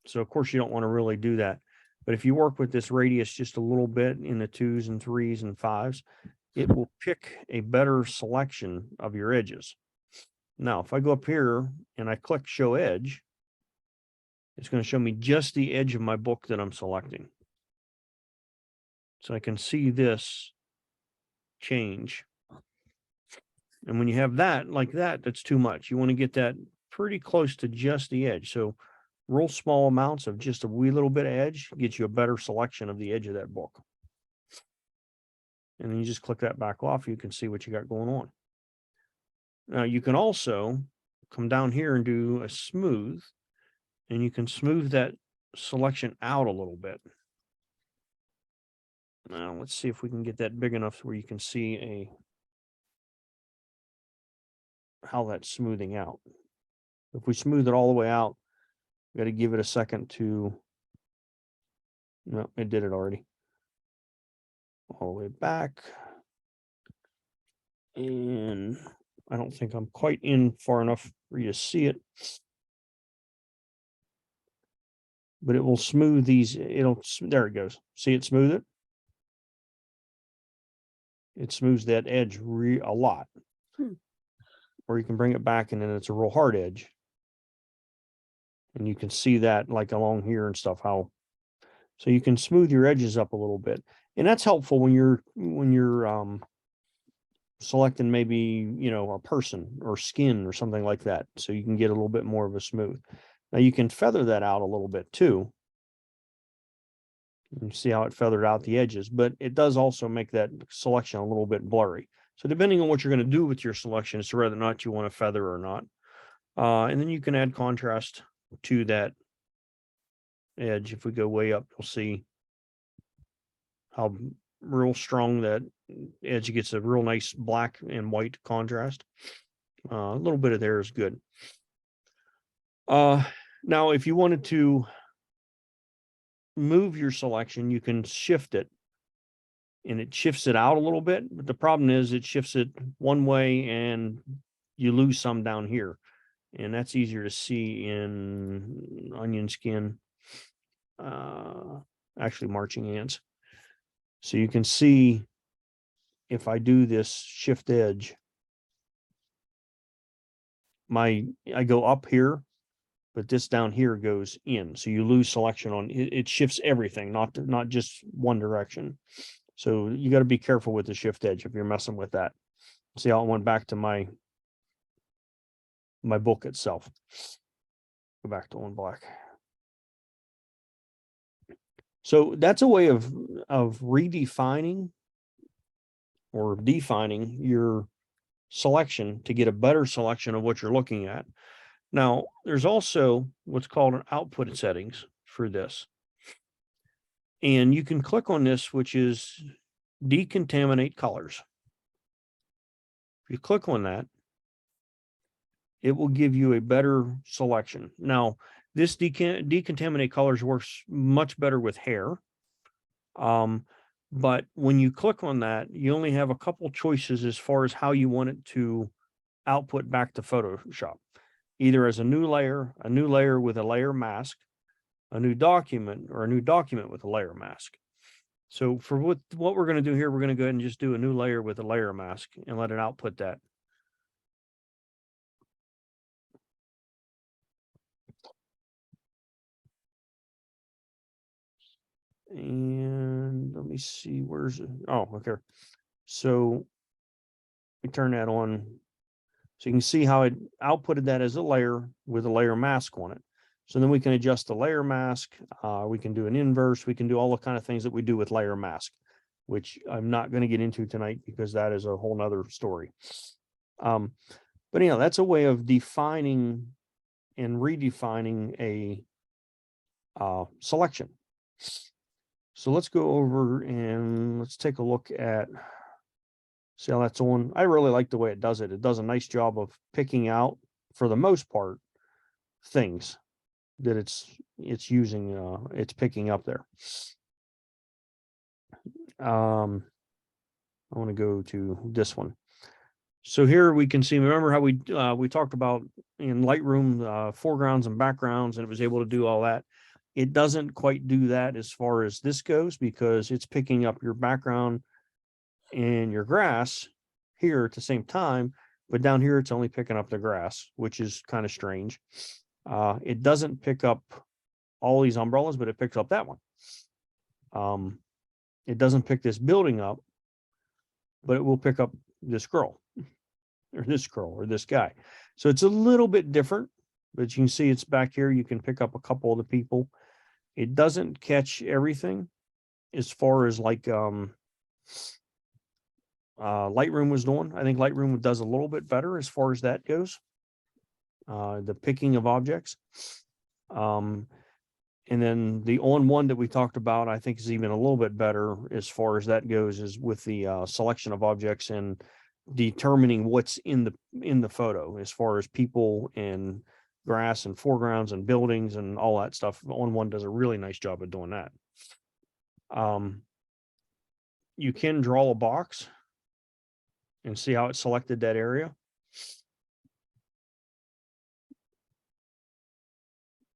So of course you don't want to really do that. But if you work with this radius just a little bit in the 2s and 3s and 5s, it will pick a better selection of your edges. Now, if I go up here and I click show edge, it's going to show me just the edge of my book that I'm selecting. So I can see this change. And when you have that like that, that's too much. You want to get that pretty close to just the edge. So real small amounts of just a wee little bit of edge gets you a better selection of the edge of that book. And then you just click that back off. You can see what you got going on. Now you can also come down here and do a smooth, and you can smooth that selection out a little bit. Now let's see if we can get that big enough where you can see how that's smoothing out. If we smooth it all the way out, we got to give it a second to, no, it did it already. All the way back. And I don't think I'm quite in far enough for you to see it. But it will smooth these, there it goes. See it smooth it? It smooths that edge a lot. Or you can bring it back and then it's a real hard edge. And you can see that like along here and stuff, how, so you can smooth your edges up a little bit. And that's helpful when you're selecting maybe, a person or skin or something like that. So you can get a little bit more of a smooth. Now you can feather that out a little bit too. You see how it feathered out the edges, but it does also make that selection a little bit blurry. So depending on what you're going to do with your selection as to whether or not you want to feather or not. And then you can add contrast to that edge. If we go way up, you'll see how real strong that edge gets, a real nice black and white contrast. A little bit of there is good. Now, if you wanted to move your selection, you can shift it and it shifts it out a little bit. But the problem is it shifts it one way and you lose some down here. And that's easier to see in onion skin, actually marching ants. So you can see if I do this shift edge, I go up here, but this down here goes in. So you lose selection on it. It shifts everything, not just one direction. So you got to be careful with the shift edge if you're messing with that. See how it went back to my book itself. Go back to on black. So that's a way of redefining or defining your selection to get a better selection of what you're looking at. Now, there's also what's called an output settings for this. And you can click on this, which is decontaminate colors. If you click on that, it will give you a better selection. Now, this decontaminate colors works much better with hair. But when you click on that, you only have a couple choices as far as how you want it to output back to Photoshop. Either as a new layer with a layer mask, a new document, or a new document with a layer mask. So for what we're going to do here, we're going to go ahead and just do a new layer with a layer mask and let it output that. And let me see, where's it? Oh, okay. So we turn that on. So you can see how it outputted that as a layer with a layer mask on it. So then we can adjust the layer mask. We can do an inverse. We can do all the kind of things that we do with layer mask, which I'm not going to get into tonight because that is a whole nother story. But anyhow, that's a way of defining and redefining a selection. So let's go over and let's take a look at, see how that's on. I really like the way it does it. It does a nice job of picking out, for the most part, things that it's using, it's picking up there. I want to go to this one. So here we can see, remember how we talked about in Lightroom, foregrounds and backgrounds, and it was able to do all that. It doesn't quite do that as far as this goes, because it's picking up your background and your grass here at the same time, but down here it's only picking up the grass, which is kind of strange. It doesn't pick up all these umbrellas, but it picks up that one. It doesn't pick this building up, but it will pick up this girl or this girl or this guy. So it's a little bit different, but you can see it's back here. You can pick up a couple of the people. It doesn't catch everything as far as like Lightroom was doing. I think Lightroom does a little bit better as far as that goes. The picking of objects. And then the on-one that we talked about, I think is even a little bit better as far as that goes, is with the selection of objects and determining what's in the photo as far as people and grass and foregrounds and buildings and all that stuff. On-one does a really nice job of doing that. You can draw a box and see how it selected that area.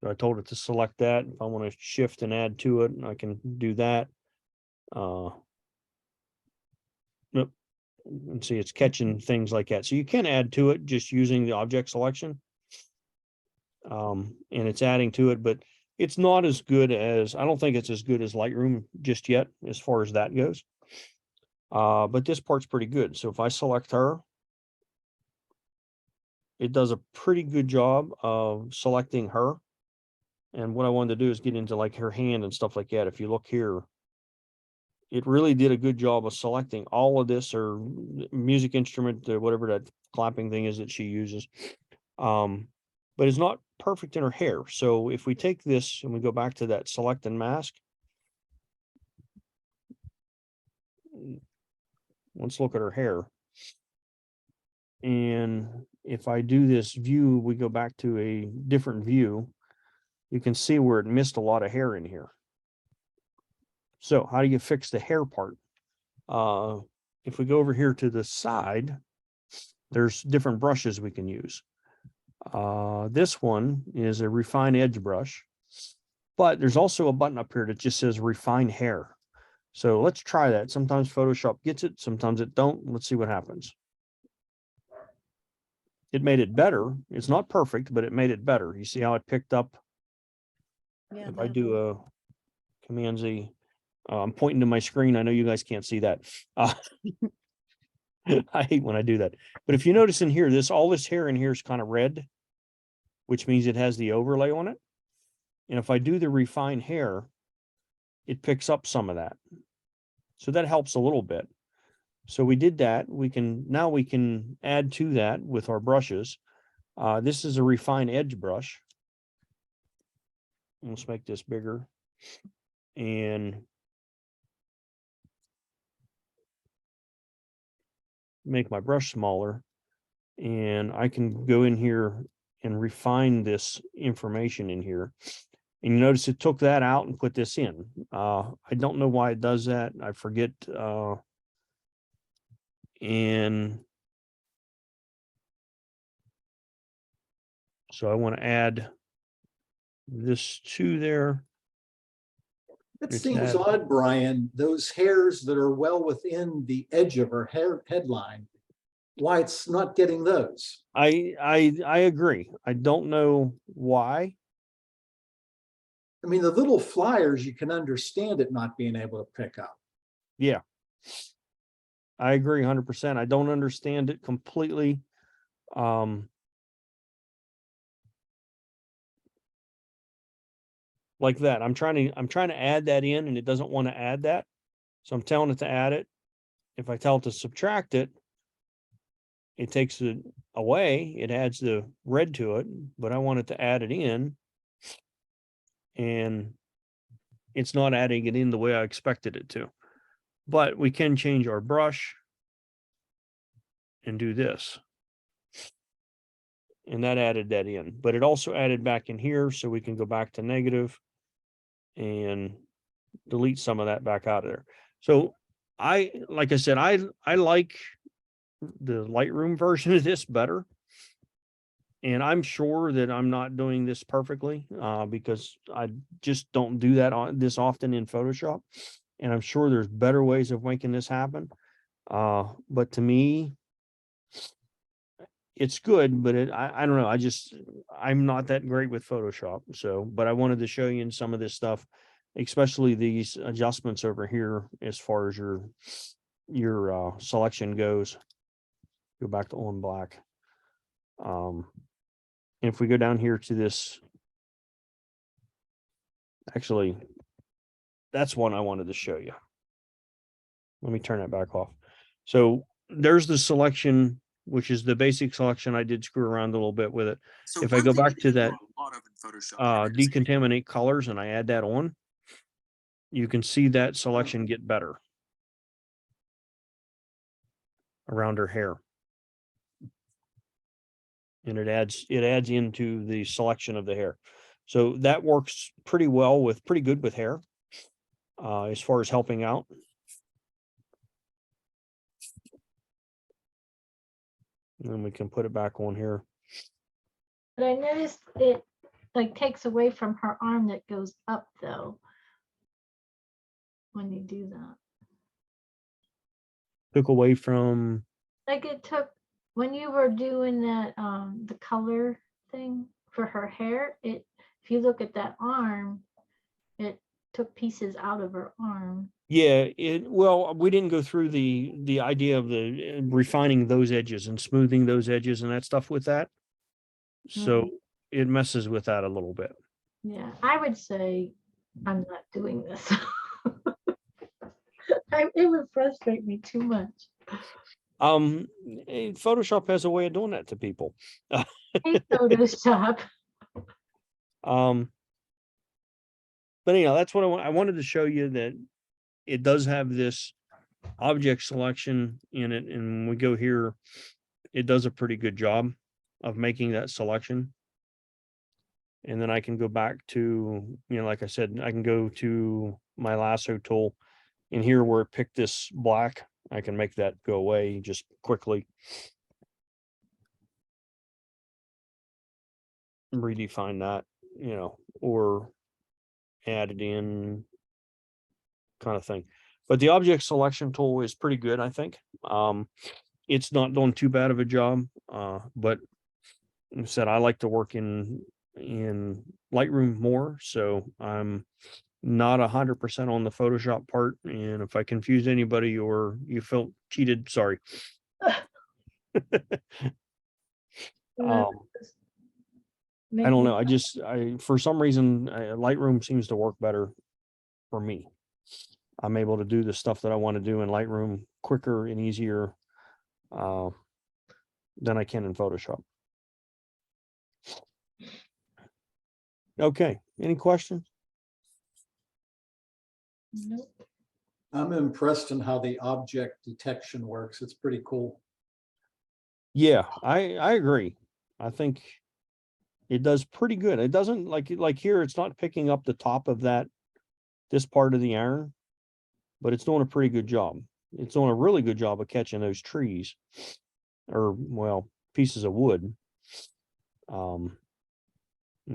So I told it to select that. If I want to shift and add to it, I can do that. Nope. And see, it's catching things like that. So you can add to it just using the object selection. And it's adding to it, but it's not as good as, I don't think it's as good as Lightroom just yet, as far as that goes. But this part's pretty good. So if I select her, it does a pretty good job of selecting her. And what I wanted to do is get into like her hand and stuff like that. If you look here, it really did a good job of selecting all of this, or music instrument, or whatever that clapping thing is that she uses. But it's not perfect in her hair. So if we take this and we go back to that select and mask, let's look at her hair. And if I do this view, we go back to a different view, you can see where it missed a lot of hair in here. So how do you fix the hair part? If we go over here to the side, there's different brushes we can use. This one is a refine edge brush, but there's also a button up here that just says refine hair. So let's try that. Sometimes Photoshop gets it, sometimes it don't. Let's see what happens. It made it better. It's not perfect, but it made it better. You see how it picked up? Yeah, If I do a Command Z, I'm pointing to my screen. I know you guys can't see that. I hate when I do that. But if you notice in here, all this hair in here is kind of red, which means it has the overlay on it. And if I do the refine hair, it picks up some of that. So that helps a little bit. So we did that. Now we can add to that with our brushes. This is a refine edge brush. Let's make this bigger. And make my brush smaller. And I can go in here and refine this information in here. And you notice it took that out and put this in. I don't know why it does that. I forget. And so I want to add this to there. It It's seems that- odd, Brian, those hairs that are well within the edge of her headline, why it's not getting those. I agree. I don't know why. I mean, the little flyers, you can understand it not being able to pick up. Yeah. I agree 100%. I don't understand it completely. Like that. I'm trying to add that in and it doesn't want to add that. So I'm telling it to add it. If I tell it to subtract it, it takes it away, it adds the red to it, but I want it to add it in. And it's not adding it in the way I expected it to. But we can change our brush and do this. And that added that in, but it also added back in here, so we can go back to negative and delete some of that back out of there. So like I said, I like the Lightroom version of this better. And I'm sure that I'm not doing this perfectly, because I just don't do that this often in Photoshop. And I'm sure there's better ways of making this happen. But to me, it's good, but I don't know. I'm not that great with Photoshop. So, but I wanted to show you in some of this stuff, especially these adjustments over here, as far as your selection goes. Go back to on black. If we go down here to this, actually, that's one I wanted to show you. Let me turn that back off. So there's the selection, which is the basic selection. I did screw around a little bit with it. So If I one go thing back we to do that a lot of in Photoshop is decontaminate colors and I add that on, you can see that selection get better around her hair. And it adds into the selection of the hair. So that works pretty good with hair, as far as helping out. And then we can put it back on here. But I noticed it like takes away from her arm that goes up though. When you do that. Took away from, Like it took, when you were doing that, the color thing for her hair, if you look at that arm, it took pieces out of her arm. yeah, well, we didn't go through the idea of the refining those edges and smoothing those edges and that stuff with that. So it messes with that a little bit. Yeah, I would say I'm not doing this. It would frustrate me too much. Photoshop has a way of doing that to people. I hate Photoshop. But anyhow, that's what I wanted to show you, that it does have this object selection in it. And when we go here, it does a pretty good job of making that selection. And then I can go back to, like I said, I can go to my lasso tool in here where it picked this black. I can make that go away just quickly. Redefine that, or add it in, kind of thing. But the object selection tool is pretty good, I think. It's not doing too bad of a job, but like I said, I like to work in Lightroom more, so I'm not 100% on the Photoshop part. And if I confused anybody or you felt cheated, sorry. I don't know. For some reason, Lightroom seems to work better for me. I'm able to do the stuff that I want to do in Lightroom quicker and easier than I can in Photoshop. Okay. Any questions? Nope. I'm impressed in how the object detection works. It's pretty cool. Yeah, I agree. I think it does pretty good. It doesn't like here, it's not picking up the top of this part of the iron, but it's doing a pretty good job. It's doing a really good job of catching those trees or, well, pieces of wood. And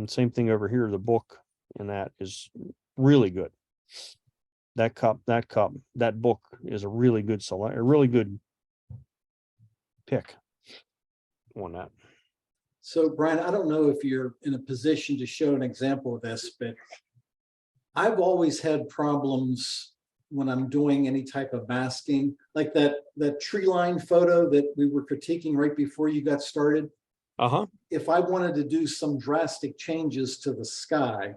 same thing over here, the book and that is really good. That book is a really good a really good pick on that. So Brian, I don't know if you're in a position to show an example of this, but I've always had problems when I'm doing any type of masking, like that tree line photo that we were critiquing right before you got started. If I wanted to do some drastic changes to the sky,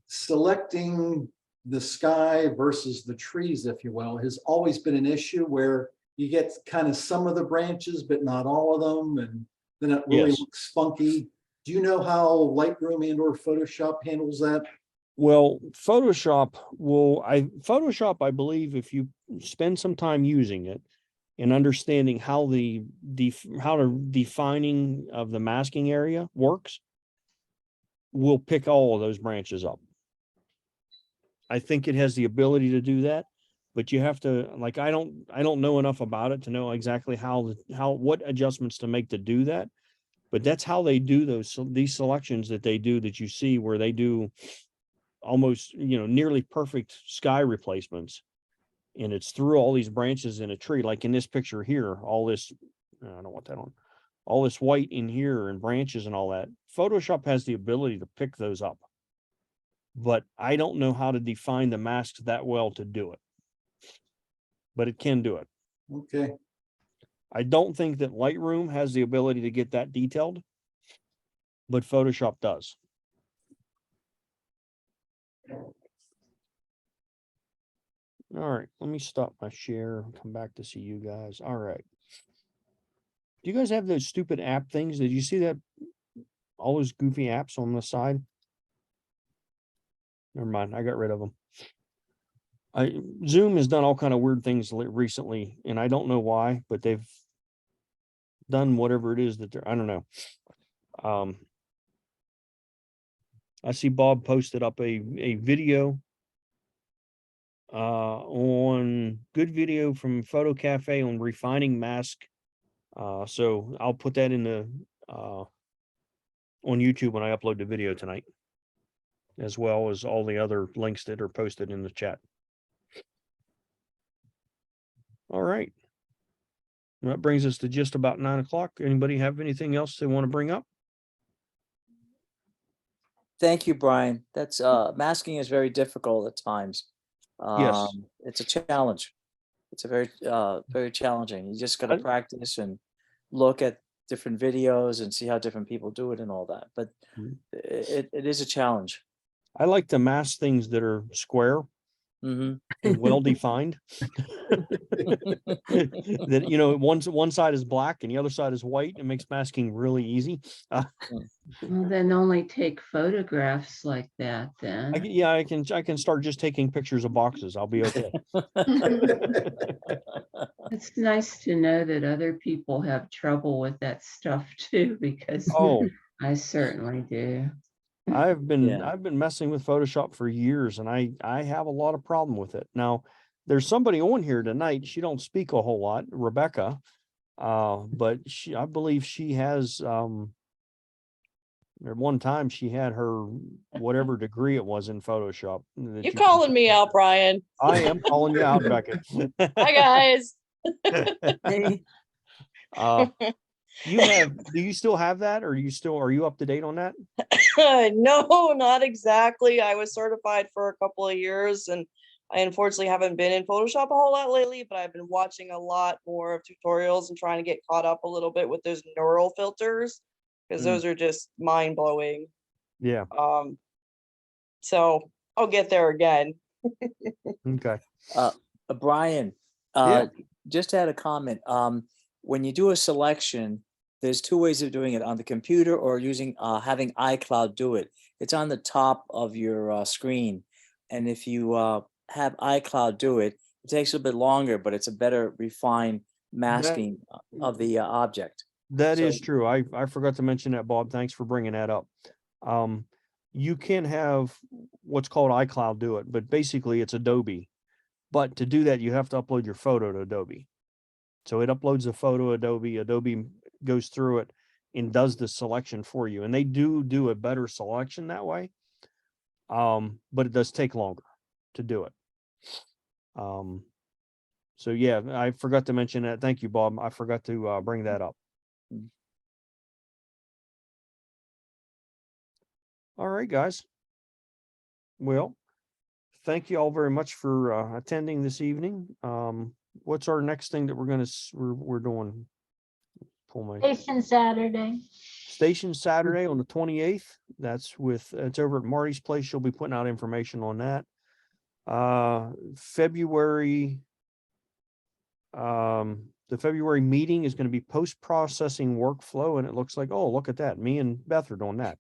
selecting the sky versus the trees, if you will, has always been an issue where you get kind of some of the branches, but not all of them, and then it really Yes. looks funky. Do you know how Lightroom and or Photoshop handles that? Well, Photoshop, I believe if you spend some time using it and understanding how the defining of the masking area works, will pick all of those branches up. I think it has the ability to do that, but you have to, like, I don't know enough about it to know exactly what adjustments to make to do that. But that's how they do these selections that they do, that you see where they do almost, nearly perfect sky replacements. And it's through all these branches in a tree, like in this picture here, all this, I don't want that on, all this white in here and branches and all that. Photoshop has the ability to pick those up, but I don't know how to define the masks that well to do it, but it can do it. Okay. I don't think that Lightroom has the ability to get that detailed, but Photoshop does. All right, let me stop my share and come back to see you guys. All right. Do you guys have those stupid app things? Did you see that? All those goofy apps on the side? Never mind, I got rid of them. Zoom has done all kind of weird things recently, and I don't know why, but they've done whatever it is that I don't know. I see Bob posted up a video on good video from Photocafe on refining mask. So I'll put that in the on YouTube when I upload the video tonight, as well as all the other links that are posted in the chat. All right. That brings us to just about 9 o'clock. Anybody have anything else they want to bring up? Thank you, Brian. That's masking is very difficult at times. Yes. It's a challenge. It's a very challenging. You just got to I- practice and look at different videos and see how different people do it and all that. But Mhm. it is a challenge. I like to mask things that are square Hmm. and well defined. That one side is black and the other side is white. It makes masking really easy. Well, then only take photographs like that then. I can start just taking pictures of boxes. I'll be okay. It's nice to know that other people have trouble with that stuff too, because Oh, I certainly do. I've been Yeah. messing with Photoshop for years, and I have a lot of problem with it. Now, there's somebody on here tonight. She don't speak a whole lot, Rebecca, but I believe she has at one time she had her whatever degree it was in Photoshop. that You you can- calling me out, Brian? I am calling you out, Beckett. Hi, guys. Hey, Do you still have that, or are you up to date on that? No, not exactly. I was certified for a couple of years, and I unfortunately haven't been in Photoshop a whole lot lately, but I've been watching a lot more of tutorials and trying to get caught up a little bit with those neural filters, because those are just mind blowing. Yeah. So I'll get there again. Okay. Brian, Yeah. just to add a comment. When you do a selection, there's two ways of doing it: on the computer or using having iCloud do it. It's on the top of your screen, and if you have iCloud do it, it takes a bit longer, but it's a better refined masking of the object. That is So- true. I forgot to mention that, Bob. Thanks for bringing that up. You can have what's called iCloud do it, but basically it's Adobe. But to do that, you have to upload your photo to Adobe. So it uploads a photo, Adobe goes through it and does the selection for you. And they do a better selection that way. But it does take longer to do it. So yeah, I forgot to mention that. Thank you, Bob. I forgot to bring that up. All right, guys. Well, thank you all very much for attending this evening. What's our next thing that we're doing? Pull my Station Saturday. Station Saturday on the 28th. It's over at Marty's place. She'll be putting out information on that. February The February meeting is going to be post-processing workflow, and it looks like, oh, look at that. Me and Beth are doing that.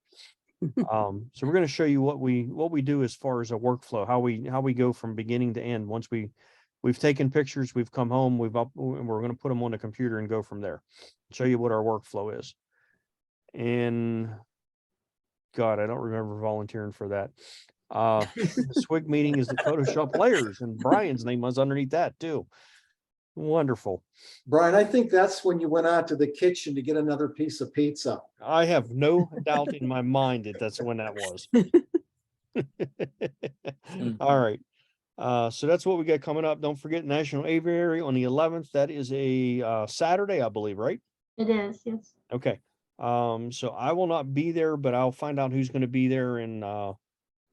So we're going to show you what we do as far as a workflow, how we go from beginning to end. Once we've taken pictures, we've come home, and we're going to put them on the computer and go from there. Show you what our workflow is. And God, I don't remember volunteering for that. The SWG meeting is the Photoshop layers, and Brian's name was underneath that too. Wonderful. Brian, I think that's when you went out to the kitchen to get another piece of pizza. I have no doubt in my mind that that's when that was. All right. So that's what we got coming up. Don't forget National Aviary on the 11th. That is a Saturday, I believe, right? It is, yes. Okay. So I will not be there, but I'll find out who's going to be there, and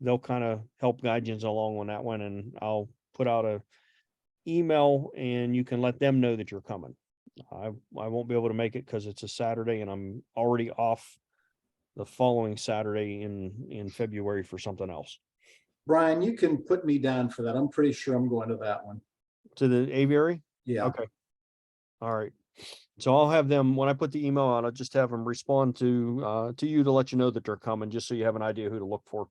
they'll kind of help guide you along on that one. And I'll put out a email, and you can let them know that you're coming. I won't be able to make it because it's a Saturday, and I'm already off the following Saturday in February for something else. Brian, you can put me down for that. I'm pretty sure I'm going to that one. To the aviary? Yeah. Okay. All right. So I'll have them, when I put the email out, I'll just have them respond to you to let you know that they're coming, just so you have an idea who to look for.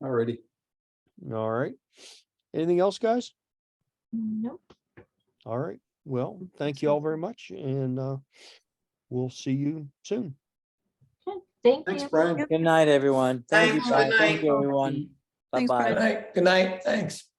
Alrighty. All right. Anything else, guys? Nope. All right. Well, thank you all very much, and we'll see you soon. Okay, thank Thanks, you. Brian. Good night, everyone. Thank you, Thanks, Brian. good Thank night. you, everyone. Thanks, Bye-bye. Brian. Good night, thanks.